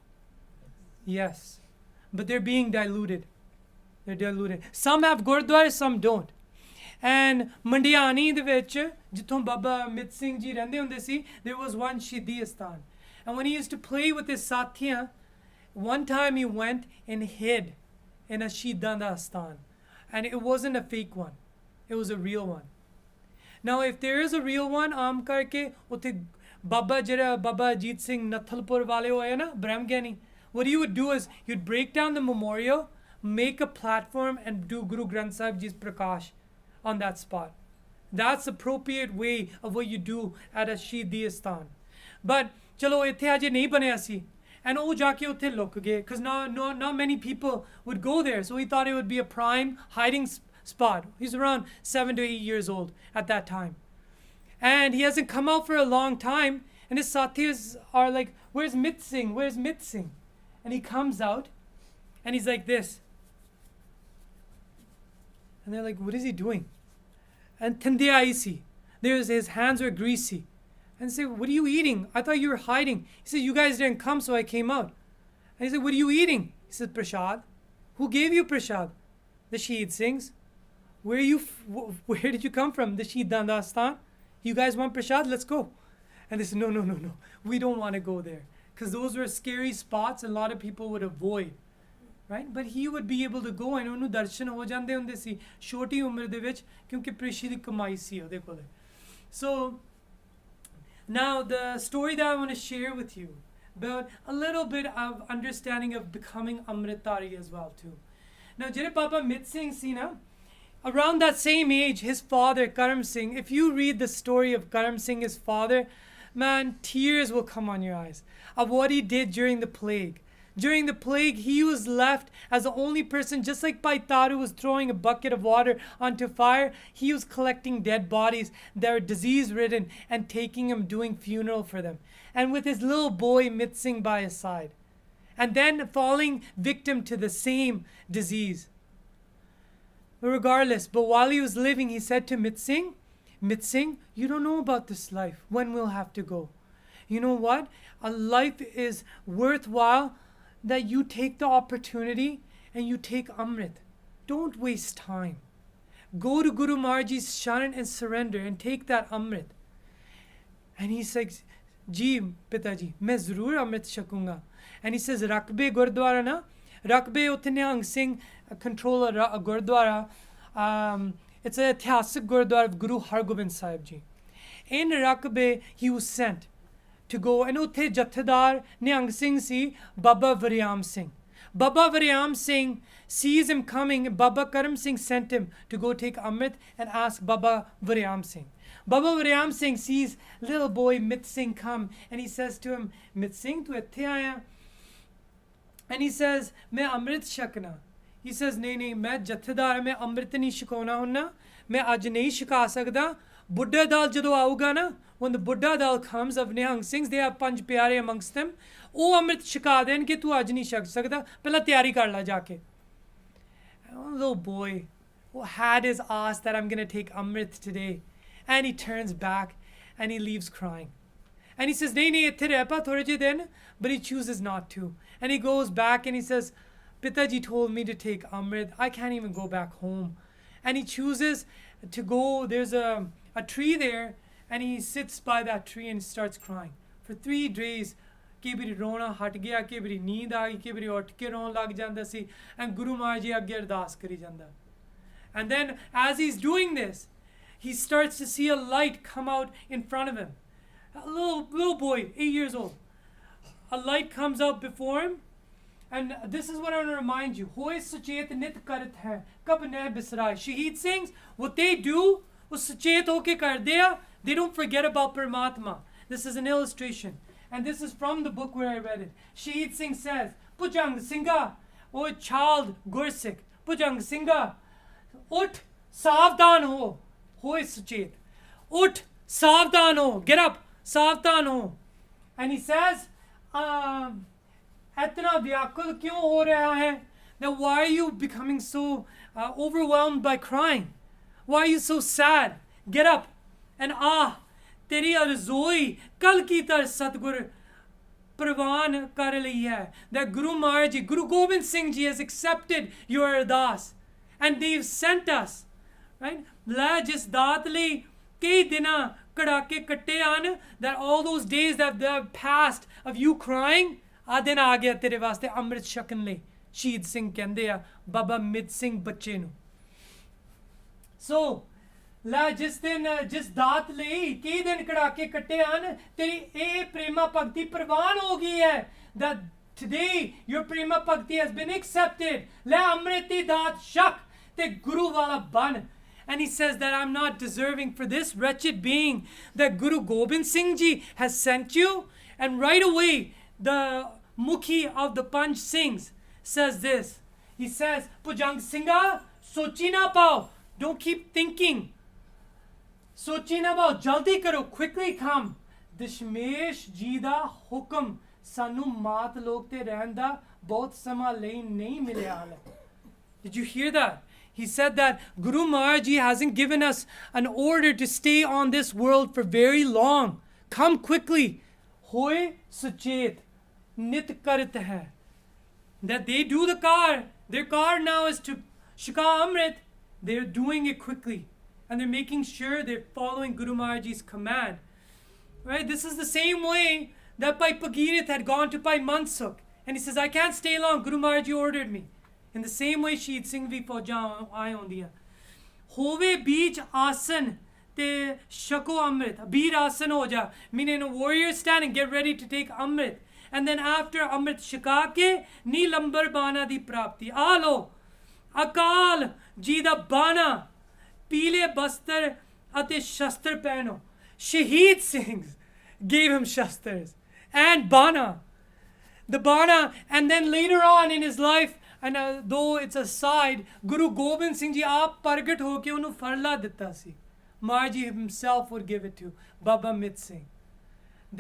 Yes. But they're being diluted. They're diluted. Some have Gurdwara, some don't. And Mandiani de vich, jithon Baba Mit Singh ji rehndे hunde si, there was one Shaheedi Asthan. And when he used to play with his sathiyan, one time he went and hid in a Shaheedan da Asthan. And it wasn't a fake one. It was a real one. Now, if there is a real one, aam karke, utte Baba Ajit Singh Nathalpur wale hoye na, Brahmgyani, what he would do is, he'd break down the memorial, make a platform and do Guru Granth Sahib Ji's Prakash on that spot. That's the appropriate way of what you do at a Shaheedi Asthan. But chalo ithe aje nahi banaya si. And oh jaake utte luk gaye, because not many people would go there. So he thought it would be a prime hiding spot. He's around 7 to 8 years old at that time. And he hasn't come out for a long time. And his sathis are like, where's Mit Singh? Where's Mit Singh? And he comes out and he's like this. And they're like, what is he doing? And thandiya aisi. His hands were greasy. And they say, what are you eating? I thought you were hiding. He said, you guys didn't come, so I came out. And he said, what are you eating? He said, prashad. Who gave you prashad? The Shaheed Singhs. Where did you come from? The Shaheed Dandastan. You guys want prashad? Let's go. And they said, no. We don't want to go there. Because those were scary spots a lot of people would avoid. Right? But he would be able to go and ਉਹਨੂੰ ਦਰਸ਼ਨ ਹੋ ਜਾਂਦੇ ਹੁੰਦੇ ਸੀ ਛੋਟੀ ਉਮਰ ਦੇ ਵਿੱਚ ਕਿਉਂਕਿ ਪ੍ਰਿਸ਼ੀ ਦੀ ਕਮਾਈ ਸੀ ਉਹਦੇ ਕੋਲੇ. So now the story that I want to share with you about a little bit of understanding of becoming Amritari as well too. Now ਜਿਹੜੇ Baba Mit Singh ਸੀ ਨਾ, around that same age, his father Karam Singh, if you read the story of Karam Singh, his father, man, tears will come on your eyes of what he did during the plague. During the plague, he was left as the only person, just like Bhai Taru was throwing a bucket of water onto fire, he was collecting dead bodies that were disease-ridden and taking them, doing funeral for them. And with his little boy Mit Singh by his side. And then falling victim to the same disease. But regardless, but while he was living, he said to Mit Singh, you don't know about this life, when we'll have to go. You know what? A life is worthwhile that you take the opportunity and you take Amrit. Don't waste time. Go to Guru Maharaj's Sharan and surrender and take that Amrit. And he says, Ji, Pitaji, main zarur Amrit shakunga. And he says, Rakbe Gurdwara na, Rakbe utte Nihang Singh control a Gurdwara. It's an Itihasik Gurdwara of Guru Hargobind Sahib Ji. In Rakbe, he was sent to go, and utte Jathedar Nihang Singh si Baba Varyam Singh. Baba Varyam Singh sees him coming. Baba Karam Singh sent him to go take Amrit and ask Baba Varyam Singh. Baba Varyam Singh sees little boy Mit Singh come, and he says to him, Mit Singh, tu itthe aaya? And he says, main Amrit shakna. He says, nahi, main Jathedar, main Amrit nahi shikauna hunna. Main aj nahi shika sakda. Buddha Dal jado auga na, when the Buddha Dal comes of Nihang Singhs, they have Panj Pyare amongst them. Oh Amrit shika den ke tu aj nahi shak sakda. Pehla tayari kar la jaake. And little boy had his ass that I'm going to take Amrit today. And he turns back and he leaves crying. And he says, nahi, itthe reh pa thode je din. But he chooses not to. And he goes back and he says, Pitaji told me to take Amrit. I can't even go back home. And he chooses to go. There's a tree there. And he sits by that tree and starts crying. For 3 days, ke bari rona hat gaya, ke bari neend aa gayi, ke bari uth ke ron lag janda si. And Guru Maharaj ji agge ardas kari janda. And then as he's doing this, he starts to see a light come out in front of him. A little boy, 8 years old. A light comes out before him. And this is what I want to remind you. Hoye suchet nit karat hai, kab ne bisrai. Shaheed Singhs, what they do, was suchet hoke karde hai. They don't forget about Paramatma. This is an illustration. And this is from the book where I read it. Shaheed Singh says, Pujang Singha, oh child Gursik, Pujang Singha, ut savdhan ho, hoye suchet. Ut savdhan ho, get up, savdhan ho. And he says, इतना व्याकुल क्यों हो रहा है? Now why are you becoming so overwhelmed by crying? Why are you so sad? Get up and तेरी अर्ज़ोई कल की तरह सतगुर प्रवान कर ली है. That Guru Maharaj Ji, Guru Gobind Singh Ji has accepted your ardas and they've sent us, right? La jis daat li kei dina kadake katte aan, that all those days that have passed of you crying, दिन आ गया तेरे वास्ते अमृत छकन ले. शहीद सिंह कहंदे आ बाबा मित सिंह बच्चे नु. So ला जिस दात ले कई दिन कड़ाके कट्टे आन, तेरी ए प्रेमा भक्ति प्रवान हो गई है. That today your prema bhakti has been accepted. Le amriti dat shak te guru wala ban. And he says that I'm not deserving for this wretched being that Guru Gobind Singh Ji has sent you. And right away, the Mukhi of the Panch Singhs says this. He says, Pujang Singha, sochi na pao. Don't keep thinking. Sochi na pao. Jaldi karo. Quickly come. Dishmesh ji da hukum. Sanu maat log te ਰਹਿਣ ਦਾ ਬਹੁਤ ਸਮਾਂ ਲਈ ਨਹੀਂ ਮਿਲਿਆ ਹਾਲੇ. Did you hear that? He said that Guru Maharaj Ji hasn't given us an order to stay on this world for very long. Come quickly. Hoy suchet. Nit karit hai. That they do the car. Their car now is to Shika Amrit. They're doing it quickly. And they're making sure they're following Guru Maharaj Ji's command. Right? This is the same way that Bhai Pagirit had gone to Bhai Mansukh. And he says, I can't stay long. Guru Maharaj Ji ordered me. In the same way, Shaheed Singh vi Faujan aaye hondiyan. Hove beech asan te shako amrit. Beer asan ho ja. Meaning a warrior stand and get ready to take amrit. And then after amrit shika ke ni lambar bana di prapti. Alo. Akal ji da bana. Pile bastar ate shastar pehno. Shaheed Singh gave him shastars. And bana. The bana. And then later on in his life, and though it's a side, Guru Gobind Singh Ji aap pargat ho ke unu farla ditta si. Maharaj Ji himself would give it to Baba Mit Singh.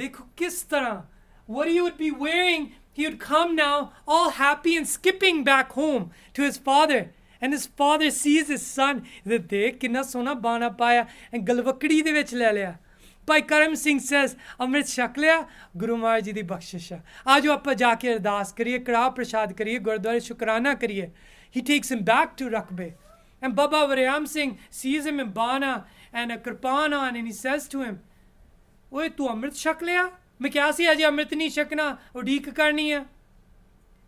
Dekho kis tarah, what he would be wearing, he would come now all happy and skipping back home to his father. And his father sees his son. He said, dekh kinna sona bana paya and galvakdi de vich le liya. Bhai Karam Singh says, Amrit shak liya, Guru Maharaj Ji di bakshish. Aajo aapa jaake ardas kariye, kadaah prashad kariye, Gurdwara shukrana kariye. He takes him back to Rakbe. And Baba Varyam Singh sees him in bana and a kirpan on, and he says to him, Oye, tu Amrit shak liya? Main kya si aaj Amrit nahi shakna, udeek karni hai.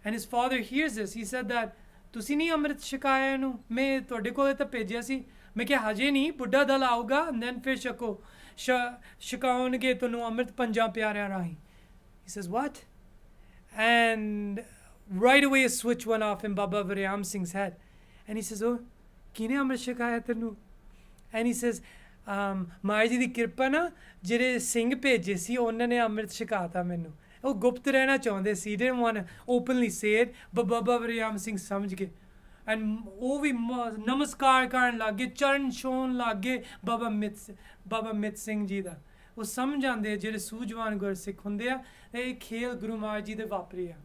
And his father hears this. He said that, Tusi nahi Amrit shikaya nu, main tode kol ta bhejya si. Main kya haje nahi, buddha dal aauga, and then fir shako. Shikaonge tunu amrit panjab pyarya rahi. He says, what? And right away a switch went off in Baba Varyam Singh's head. And he says, oh, kine amrit shikaya tanu? And he says, Maharaj Ji di kirpa na, jire Singh bheje si, ਉਹਨਾਂ ਨੇ amrit shikata ਮੈਨੂੰ. ਉਹ ਗੁਪਤ ਰਹਿਣਾ ਚਾਹੁੰਦੇ ਸੀ. Didn't want to openly say it, but Baba Varyam Singh ਸਮਝ ਗਏ. And ਉਹ ਵੀ ਨਮਸਕਾਰ ਕਰਨ ਲੱਗ ਗਏ, ਚਰਨ ਛੋਹਣ ਲੱਗ ਗਏ ਬਾਬਾ ਮਿਤ ਸਿੰਘ ਜੀ ਦਾ. ਉਹ ਸਮਝ ਆਉਂਦੇ ਜਿਹੜੇ ਸੂਝਵਾਨ ਗੁਰਸਿੱਖ ਹੁੰਦੇ ਆ, ਇਹ ਖੇਲ ਗੁਰੂ ਮਹਾਰਾਜ ਜੀ ਦੇ ਵਾਪਰੇ ਆ.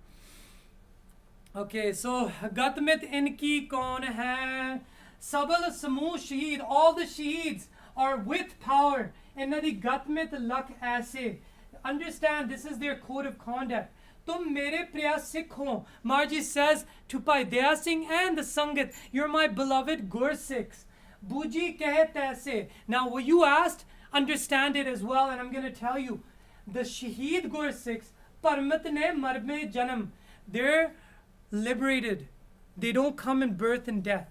Okay, so ਗਤਮਿਤ ਇਨਕੀ ਕੌਣ ਹੈ? ਸਬਲ ਸਮੂਹ ਸ਼ਹੀਦ. All the Shaheeds are with power. ਇਹਨਾਂ ਦੀ ਗਤਮਿਤ ਲੱਖ ਐਸੇ. Understand, this is their code of conduct. Tum mere priya Sikh ho. Maharaj says to Bhai Daya Singh and the Sangat, you're my beloved Gur Sikhs. Buji kahe taise. Now what you asked, understand it as well, and I'm going to tell you. The Shaheed Gur Sikhs, Parmat ne marme janam. They're liberated. They don't come in birth and death.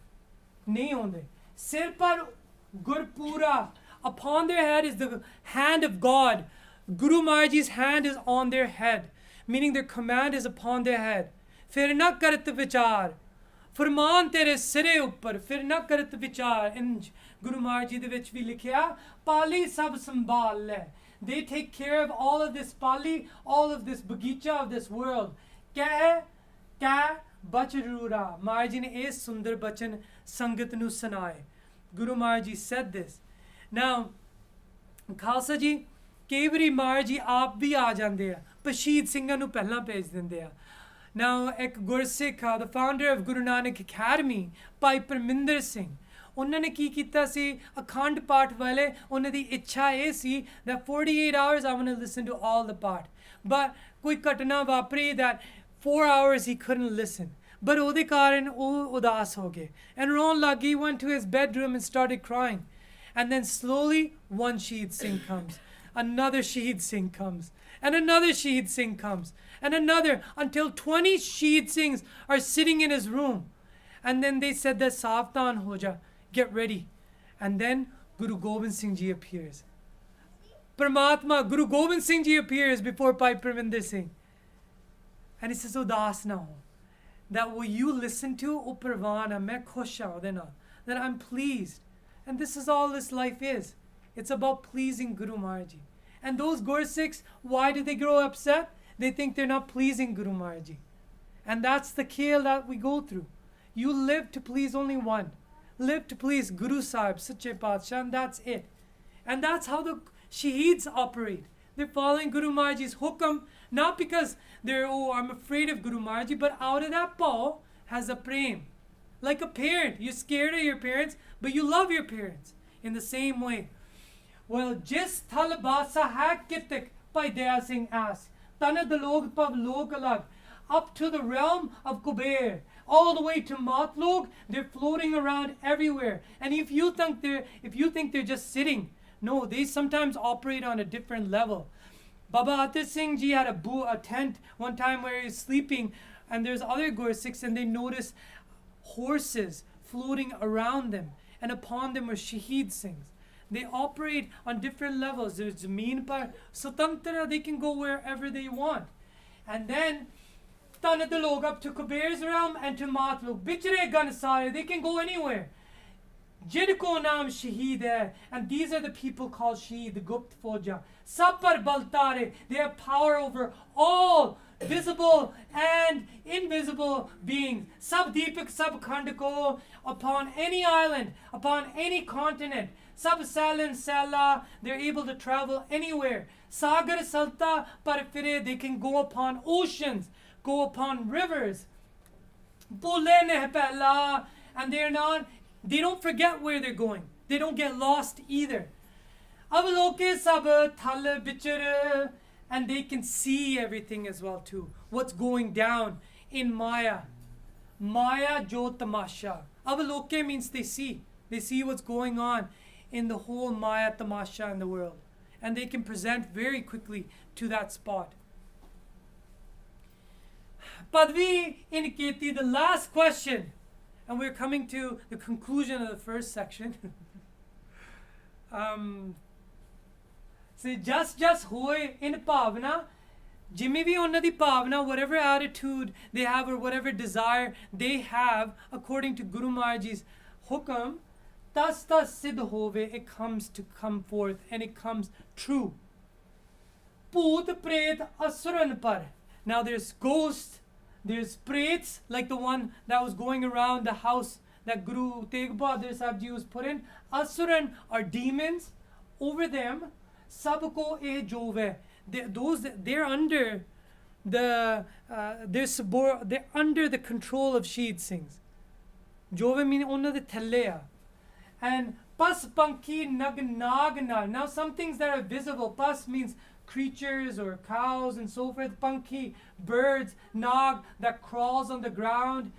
Nahi honde. Sir par Gurpura. Upon their head is the hand of God. Guru Maharaj Ji's hand is on their head. Meaning their command is upon their head. Fir na karat vichar. Furman tere sire uppar. Fir na karat vichar. In Guru Maharaj Ji de vich vi likhya, Pali sab sambhal le. They take care of all of this Pali, all of this bagicha of this world. Keh, keh, bacharura. Maharaj Ji ne es sundar bachan sangat nu sanaye. Guru Maharaj Ji said this. Now, Khalsa Ji, ਕਈ ਵਾਰੀ ਮਹਾਰਾਜ ਜੀ ਆਪ ਵੀ ਆ ਜਾਂਦੇ ਆ, ਪਰ ਸ਼ਹੀਦ ਸਿੰਘਾਂ ਨੂੰ ਪਹਿਲਾਂ ਭੇਜ ਦਿੰਦੇ ਆ. Now, ਇੱਕ ਗੁਰਸਿੱਖ ਆ, the founder of Guru Nanak Academy, ਭਾਈ ਪਰਮਿੰਦਰ ਸਿੰਘ, ਉਹਨਾਂ ਨੇ ਕੀ ਕੀਤਾ ਸੀ, ਅਖੰਡ ਪਾਠ ਵਾਲੇ, ਉਹਨਾਂ ਦੀ ਇੱਛਾ ਇਹ ਸੀ that 48 hours I want to listen to all the ਪਾਠ. But ਕੋਈ ਘਟਨਾ ਵਾਪਰੀ that 4 hours he couldn't listen. But ਉਹਦੇ ਕਾਰਨ ਉਹ ਉਦਾਸ ਹੋ ਗਏ. And ਰੋਣ ਲੱਗ ਗਏ, went to his bedroom and started crying. And then slowly one Shaheed Singh comes. Another Shaheed Singh comes. And another Shaheed Singh comes. And another, until 20 Shaheed Singhs are sitting in his room. And then they said that Savtan Hoja, get ready. And then Guru Gobind Singh Ji appears. Paramatma, Guru Gobind Singh Ji appears before Bhai Parminder Singh. And he says, udas na ho. That what you listen to, o parvana, main khush haan ਉਹਦੇ ਨਾਲ. That I'm pleased. And this is all this life is. It's about pleasing Guru Maharaj Ji. And those Gursikhs, why do they grow upset? They think they're not pleasing Guru Maharaj Ji. And that's the khel that we go through. You live to please only one. Live to please Guru Sahib, Sache Paatshah, and that's it. And that's how the Shaheeds operate. They're following Guru Maharaj Ji's hukam, not because they're, oh, I'm afraid of Guru Maharaj Ji, but out of that paw has a prem. Like a parent, you're scared of your parents, but you love your parents in the same way. Well, jis thal basa hai kitik, Bhai Daya Singh asks, Tanad log pav log alag, up to the realm of Kuber, all the way to Matlog, they're floating around everywhere. And if you think they're just sitting, no, they sometimes operate on a different level. Baba Atir Singh Ji had a tent one time where he was sleeping, and there's other Gursikhs, and they noticed horses floating around them, and upon them were Shaheed Singhs. They operate on different levels. There's Zameen Par, Swatantra, they can go wherever they want. And then Tanad log up to Kuber's realm and to Matlog. Bichre Gansare, they can go anywhere. Jidko naam Shaheed hai, and these are the people called Shaheed, the Gupt Fauja. Sapar Baltare, they have power over all visible and invisible beings. Sab Deepak, Sab Khandako, upon any island, upon any continent. Sab Salan Sala, they're able to travel anywhere. Sagar Salta Parfire, they can go upon oceans, go upon rivers. Bole Nehpela, and they don't forget where they're going. They don't get lost either. Avaloke sab thal bichar, and they can see everything as well too. What's going down in Maya. Maya jo tamasha. Avaloke means they see. They see what's going on in the whole Maya tamasha in the world. And they can present very quickly to that spot. Padvi Iniketi, the last question. And we're coming to the conclusion of the first section. So just hoy in bhavna, Jimmy vi onna di bhavna, whatever attitude they have or whatever desire they have, according to Guru Maharaj Ji's hukam, tas siddh hove, it comes to come forth and it comes true. Poot pret asuran par. Now there's ghosts, there's prets, like the one that was going around the house that Guru Tegh Bahadur Sahib Ji was put in. Asuran are demons. Over them, sabko e jove. They're under the they're under the control of Shaheed Singhs. Jove means ਉਹਨਾਂ ਦੇ ਥੱਲੇ ਆ. And pas panki nag nagna. Now some things that are visible. Pas means creatures or cows and so forth. Panki, birds. Nag, that crawls on the ground.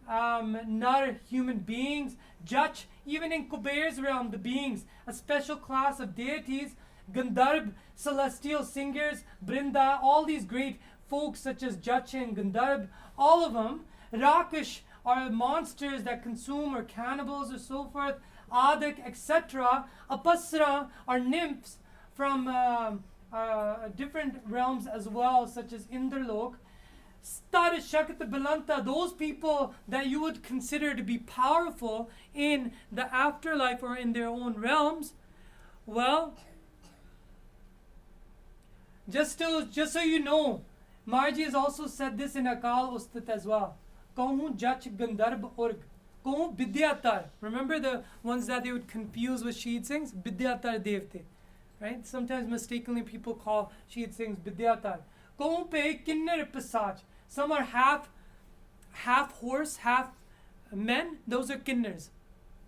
Nar, human beings. Jach, even in Kuber's realm, the beings, a special class of deities. Gandharb, celestial singers. Brinda, all these great folks such as Jach and Gandharb, all of them. Rakish are monsters that consume or cannibals or so forth. Adak, etc. Apasra are nymphs from different realms as well, such as Indralok. Star Shakta Balanta, those people that you would consider to be powerful in the afterlife or in their own realms. Well, just so you know, Marji has also said this in Akal Ustat as well. Kahun Jach Gandharb Urg. Kahun Vidyatar. Remember the ones that they would confuse with Shaheed Singhs? Vidyatar Devte. Right? Sometimes mistakenly people call Shaheed Singhs Vidyatar. Kahun Pe Kinnar Pisach. Some are half horse, half men. Those are kinners.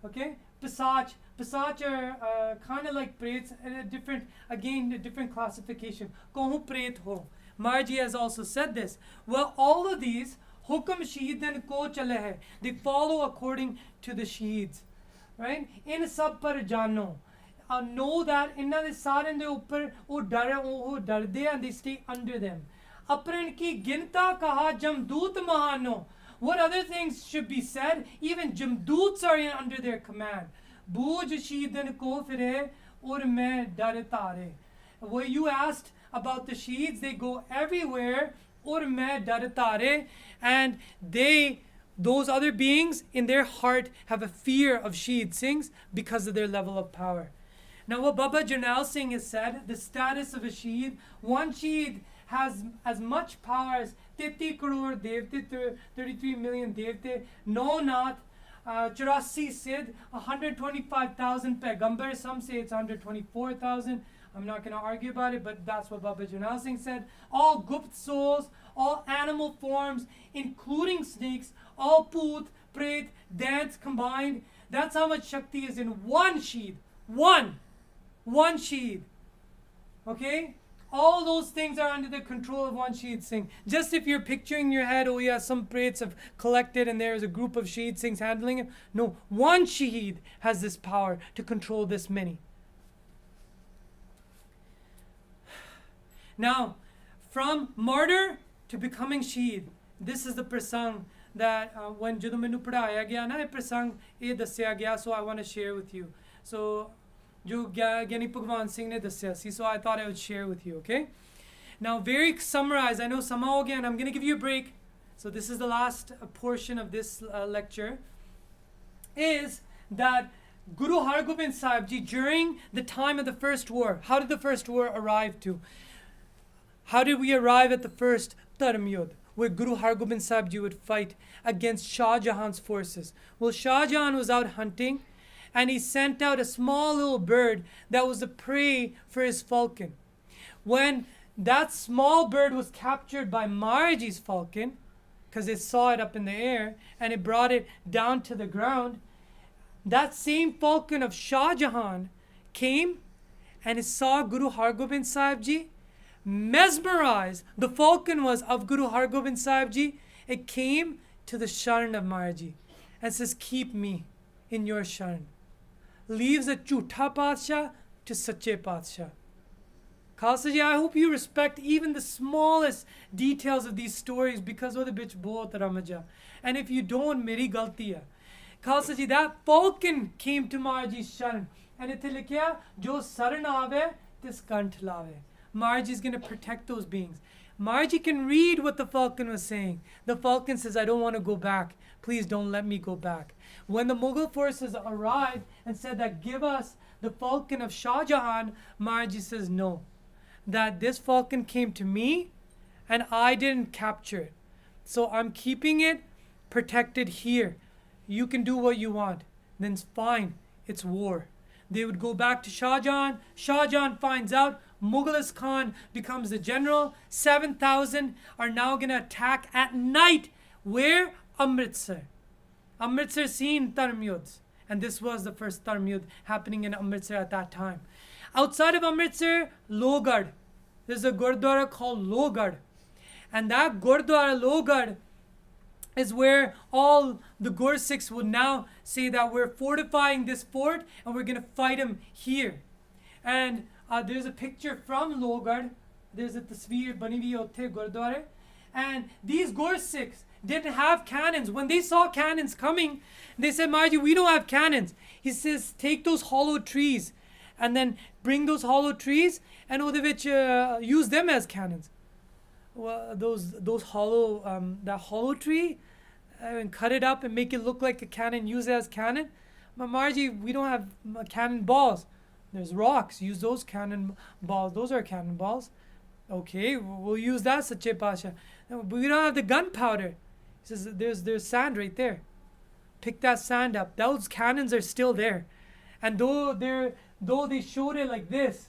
Okay? Pisach. Pisach are kind of like prets, a different classification. Kahun pret ho. Marji has also said this. Well, all of these, hukam shaheedan ko chale hai. They follow according to the shaheeds. Right? In sab par jano. Know that inna de saren de upar wo darde and they stay under them. Apran ki ginta kaha jamdoot mahano. What other things should be said? Even jamdoots are under their command. Booj shaheedan ko fire aur main dar tare. What you asked about the Shaheeds, they go everywhere Aur main dar tare, and those other beings in their heart have a fear of Shaheed Singhs because of their level of power. Now, what Baba Jarnail Singh has said, the status of a Shaheed, one Shaheed has as much power as 33 crore devte, 33 million devte, no nath, 84 Siddh, 125,000 Paigambar, some say it's 124,000. I'm not going to argue about it, but that's what Baba Jarnail Singh said. All Gupt souls, all animal forms, including snakes, all Poot, Pret, Dance combined. That's how much Shakti is in one Shaheed. One Shaheed. Okay? All those things are under the control of one Shaheed Singh. Just if you're picturing in your head, oh yeah, some Prets have collected and there's a group of Shaheed Singhs handling it. No, one Shaheed has this power to control this many. Now, from martyr to becoming Shaheed, this is the prasang that when ਜਦੋਂ ਮੈਨੂੰ ਪੜਾਇਆ ਗਿਆ ਨਾ ਇਹ ਪ੍ਰਸੰਗ ਇਹ ਦੱਸਿਆ ਗਿਆ, so I want to share with you. So ਜੋ ਗਿਆਨੀ ਭਗਵਾਨ ਸਿੰਘ ਨੇ ਦੱਸਿਆ ਸੀ, so I thought I would share with you, okay? Now, very summarized, I know ਸਮਾਂ ਹੋ ਗਿਆ and I'm going to give you a break. So this is the last portion of this lecture, is that Guru Hargobind Sahib Ji, during the time of the first war, how did the first war arrive to? How did we arrive at the first Dharm Yudh, where Guru Hargobind Sahib Ji would fight against Shah Jahan's forces? Well, Shah Jahan was out hunting, and he sent out a small little bird that was a prey for his falcon. When that small bird was captured by Maharaji's falcon, because it saw it up in the air, and it brought it down to the ground, that same falcon of Shah Jahan came and it saw Guru Hargobind Sahib Ji, mesmerized. The falcon was of Guru Hargobind Sahib Ji. It came to the Sharan of Maharaji and says, keep me in your Sharan. Leaves a Chutha Padshah to Sache Padshah. Khalsa Ji, I hope you respect even the smallest details of these stories, because of the bitch bahut ramaja. And if you don't, meri galti hai. Khalsa Ji, that falcon came to Maharaji's Sharan, and it likhiya, jo saran aave, tis kanth lave. Maharaji is going to protect those beings. Maharaji can read what the falcon was saying. The falcon says, I don't want to go back. Please don't let me go back. When the Mughal forces arrived and said that give us the falcon of Shah Jahan, Maharaji says no. That this falcon came to me and I didn't capture it. So I'm keeping it protected here. You can do what you want. Then it's fine. It's war. They would go back to Shah Jahan. Shah Jahan finds out. Mughal Khan becomes the general. 7,000 are now going to attack at night. Where? Amritsar. Amritsar seen Dharm Yudhs. And this was the first Dharm Yudh happening in Amritsar at that time. Outside of Amritsar, Lohgarh. There's a Gurdwara called Lohgarh. And that Gurdwara Lohgarh is where all the Gursikhs would now say that we're fortifying this fort and we're going to fight him here. And there's a picture from Lohgarh. There's a tasveer bani hui utthe Gurdwara. And these Gursikhs didn't have cannons. When they saw cannons coming, they said, Maharaji, we don't have cannons. He says, take those hollow trees and then bring those hollow trees and use them as cannons. Well, those hollow, that hollow tree, and cut it up and make it look like a cannon, use it as cannon. But Maharaji, we don't have cannon balls. There's rocks, use those cannon balls. Those are cannon balls. Okay, we'll use that, Sache Pasha. But we don't have the gunpowder. He says, there's sand right there. Pick that sand up. Those cannons are still there. And though they showed it like this,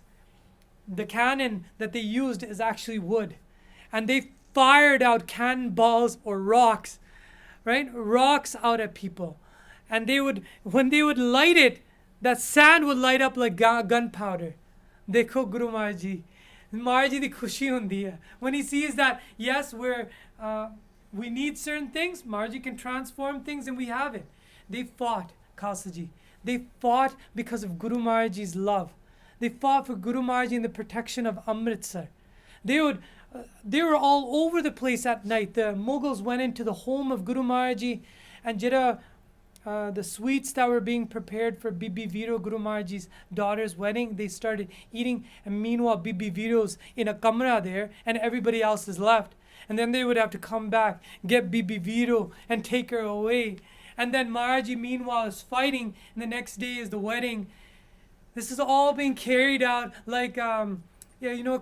the cannon that they used is actually wood. And they fired out cannonballs or rocks, right? Rocks out at people. And when they would light it, that sand would light up like gunpowder. Dekho Guru Maharaji. Maharaji di khushi hundi hai. When he sees that, yes, we need certain things, Maharaji can transform things and we have it. They fought, Khalsa Ji. They fought because of Guru Maharaji's love. They fought for Guru Maharaji in the protection of Amritsar. They were all over the place at night. The Mughals went into the home of Guru Maharaji, and the sweets that were being prepared for Bibi Viro, Guru Maharaji's daughter's wedding, they started eating. And meanwhile, Bibi Viro's in a kamra there, and everybody else is left. And then they would have to come back, get Bibi Viro and take her away. And then Maharaji meanwhile is fighting, and the next day is the wedding. This is all being carried out like, a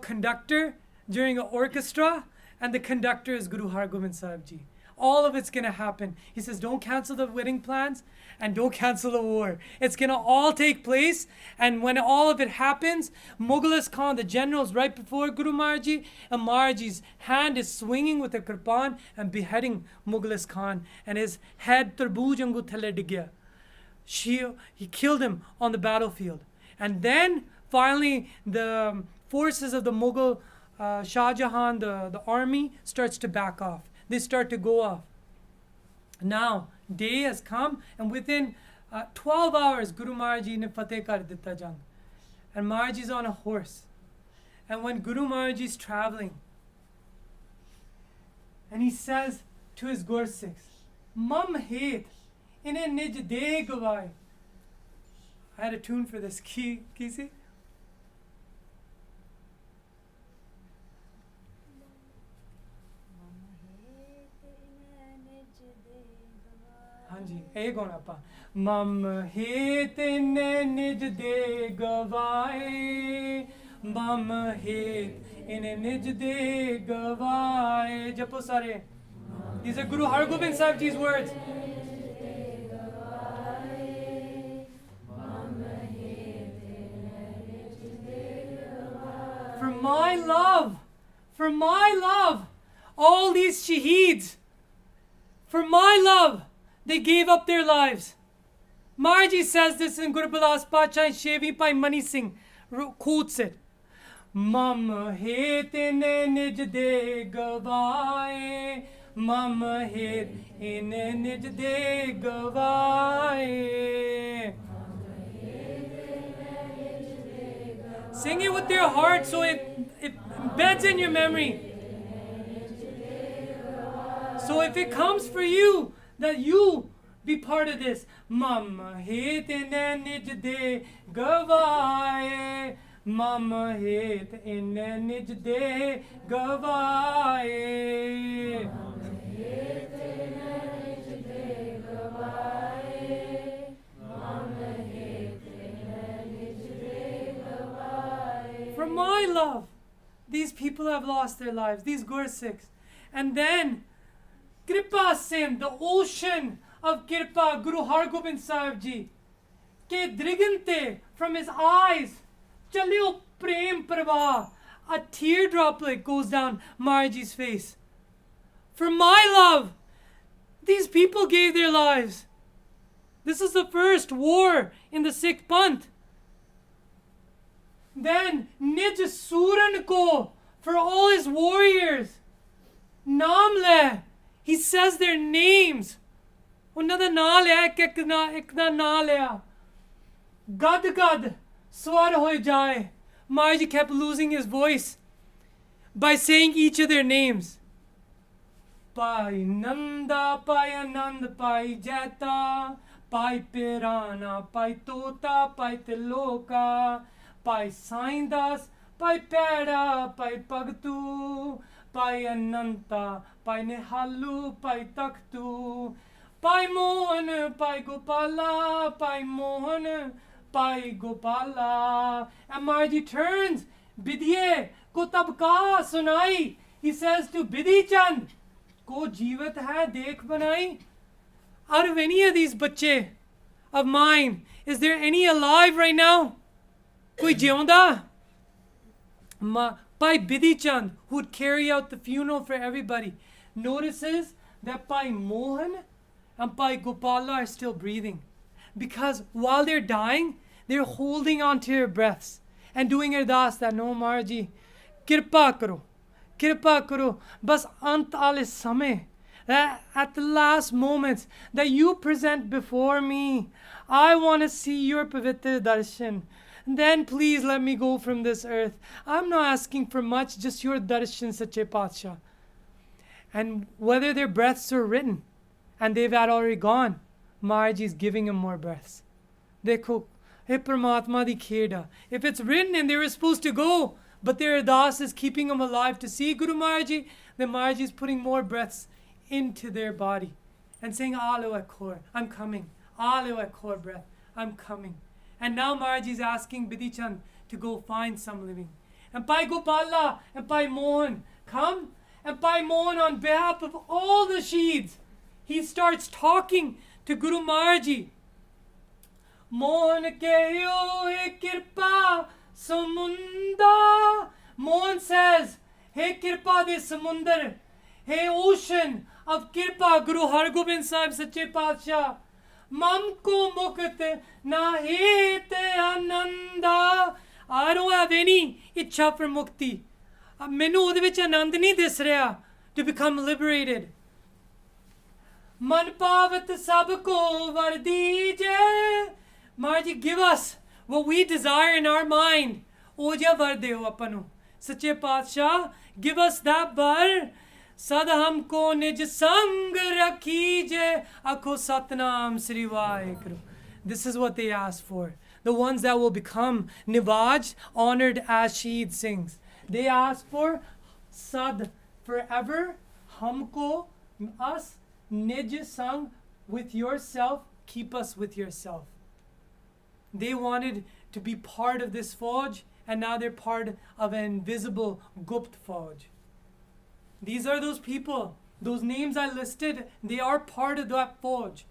conductor during an orchestra, and the conductor is Guru Hargobind Sahib Ji. All of it's going to happen. He says, don't cancel the wedding plans and don't cancel the war. It's going to all take place. And when all of it happens, Mughal Khan, the generals right before Guru Maharaji, and Maharaji's hand is swinging with a kirpan and beheading Mughal Khan. And his head, tarbooj angu thale digya. He killed him on the battlefield. And then finally the forces of the Mughal Shah Jahan, the army, starts to back off. They start to go off. Now, day has come, and within 12 hours, Guru Maharaji ne fateh kar ditta jang. And Maharaji is on a horse. And when Guru Maharaji is traveling, and he says to his Gursikhs, Mam het, inhe nij de gawai. I had a tune for this. Kisi? ਹਾਂਜੀ ਇਹ ਗਾਉਣਾ ਆਪਾਂ ਮਮ ਹੇਤ ਨੇ ਨਿਜ ਦੇ ਗਵਾਏ ਮਮ ਹੇਤ ਇਨੇ ਨਿਜ ਦੇ ਗਵਾਏ ਜਪੋ ਸਾਰੇ these are Guru Hargobind Sahib Ji's words for my love all these shaheeds for my love they gave up their lives. Maharaji says this in Guru Bilas Pacha and Shevi Pai Mani Singh quotes it. Mam het in nij de gavaye, mam het in nij de gavaye. Sing it with your heart so it embeds in your memory. So if it comes for you, that you be part of this. Mama het in nij de gavaye. Mama het in nij de gavaye. Mama het in nij de gavaye. Mama het in nij de gavaye. For my love, these people have lost their lives, these Gursikhs. And then Kripa Sindh, the ocean of Kripa, Guru Hargobind Sahib Ji, ke drigante from his eyes, chaleo prem pravah, a tear droplet goes down Maharaji's face. For my love, these people gave their lives. This is the first war in the Sikh Panth. Then Nij Suran ko, for all his warriors, Naam le, he says their names. ਉਹਨਾਂ ਦਾ ਨਾਂ ਲਿਆ ਇੱਕ ਦਾ ਨਾਂ ਲਿਆ ਗਦ ਗਦ ਸਵਰ ਹੋਏ ਜਾਏ Maharaji kept losing his voice by saying each of their names. Pai Nanda, Pai Anand, Pai Jeta, Pai Pirana, Pai Tota, Pai Tiloka, Pai Saindas, Pai Pera, Pai Pagtu, Pai Ananta, Pai Nehalu, Pai Taktu, Pai Mohan, Pai Gopala, Pai Mohan, Pai Gopala. And Maharaji turns, Bidye ko tab ka sunai. He says to Bidhi Chand, ko jeevat hai dekh banai. Out of any of these bache of mine, is there any alive right now? Koi jiunda? Pai Bidhi Chand, who would carry out the funeral for everybody, notices that Pai Mohan and Pai Gopala are still breathing. Because while they're dying, they're holding on to their breaths and doing ardas that no Maharaji, kirpa karo, bas ant ale samay, that at the last moments that you present before me, I want to see your pavitra darshan. Then please let me go from this earth. I'm not asking for much, just your darshan, Sache Patsha. And whether their breaths are written, and they've had already gone, Maharaji is giving him more breaths. Dekho, hey Paramatma di kheda. If it's written and they were supposed to go, but their ardas is keeping them alive to see Guru Maharaj Ji. Then Maharaj Ji is putting more breaths into their body and saying, Alo Akhor, I'm coming. Alo Akhor breath, I'm coming. And now Maharaj Ji is asking Bidhi Chand to go find some living. And Bhai Gopala and Bhai Mohan come, and Bhai Mohan on behalf of all the Shaheeds, he starts talking to Guru Maharaj Ji. Mohan keho he kirpa samunda. Mohan says, hey kirpa de samundar, hey ocean of kirpa, Guru Har Gobind Sahib Sache Paatshah, mamko mukt nahi te ananda. I don't have any ਇੱਛਾ for mukti. ਮੈਨੂੰ ਉਹਦੇ ਵਿੱਚ ਆਨੰਦ ਨਹੀਂ ਦਿਸ ਰਿਹਾ to become liberated. ਮਨ ਪਾਵਤ ਸਭ ਕੋ ਵਰ ਦੀਜੇ. Maharaj Ji, give us what we desire in our mind. ਉਹ ਜਿਹਾ ਵਰ ਦਿਓ ਆਪਾਂ ਨੂੰ. ਸੱਚੇ ਪਾਤਸ਼ਾਹ, give us that var. ਸਦ ਹਮਕੋ ਨਿਜ ਸੰਗ ਰੱਖੀਜੇ. ਆਖੋ ਸਤਨਾਮ ਸ੍ਰੀ Waheguru. This is what they asked for. The ones that will become Nivaj, honored as Shaheed Singhs. They ask for Sad, forever, Hamko, us, Nij Sang, with yourself, keep us with yourself. They wanted to be part of this Fauj, and now they're part of an invisible Gupt Fauj. These are those people, those names I listed, they are part of that Fauj.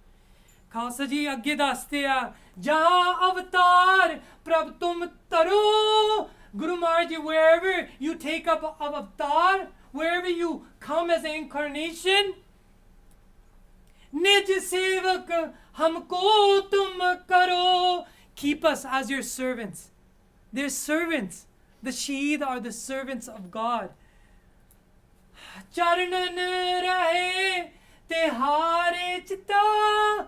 Khalsa जी अगे दसते आ जहाँ अवतार प्रभ तुम तरो. Guru Maharaj Ji, wherever you take up of avatar, wherever you come as an incarnation, निज सेवक हमको तुम करो. Keep us as your servants. They're servants. The Shaheed are the servants of God. चरणन रहे तेहारे चिता.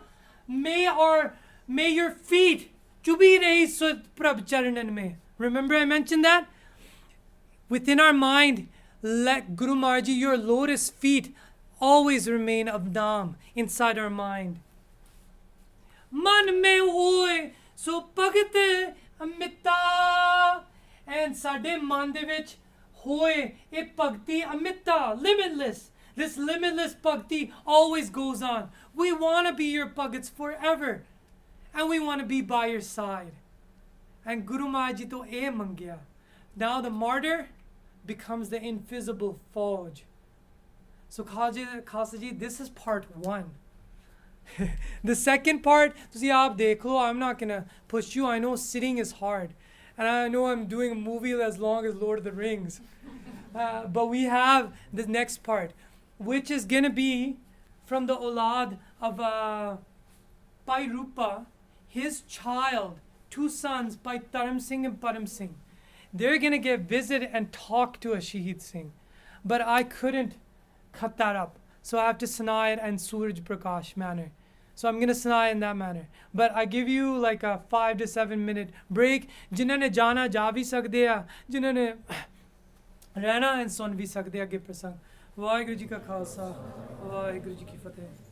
May your feet chubi rahi sud prabh charanan mein. Remember I mentioned that? Within our mind, let Guru Maharaj Ji, your lotus feet always remain of Naam inside our mind. Man mein hoye so bhagat amita. And sade man de vich hoye e bhakti amita, limitless. This limitless bhakti always goes on. We want to be your bhagats forever. And we want to be by your side. And Guru Maharaj Ji to eh mangya. Now the martyr becomes the invisible Fauj. So Khalsa Ji, this is part 1. The second part, tusi aap dekh lo, I'm not going to push you. I know sitting is hard. And I know I'm doing a movie as long as Lord of the Rings. But we have the next part, which is going to be from the Olad of Bhai Rupa, his child, 2 sons, Bhai Taram Singh and Param Singh. They're going to get visit and talk to a Shaheed Singh. But I couldn't cut that up. So I have to sanaa it in Suraj Prakash manner. So I'm going to sanaa in that manner. But I give you like a 5 to 7 minute break. Jinnah ne jana ja bhi sakde hai, jinnah ne रहना and सुन भी सकते हैं आगे प्रसंग. वाहिगुरु जी का खालसा, वाहिगुरु जी की फतेह.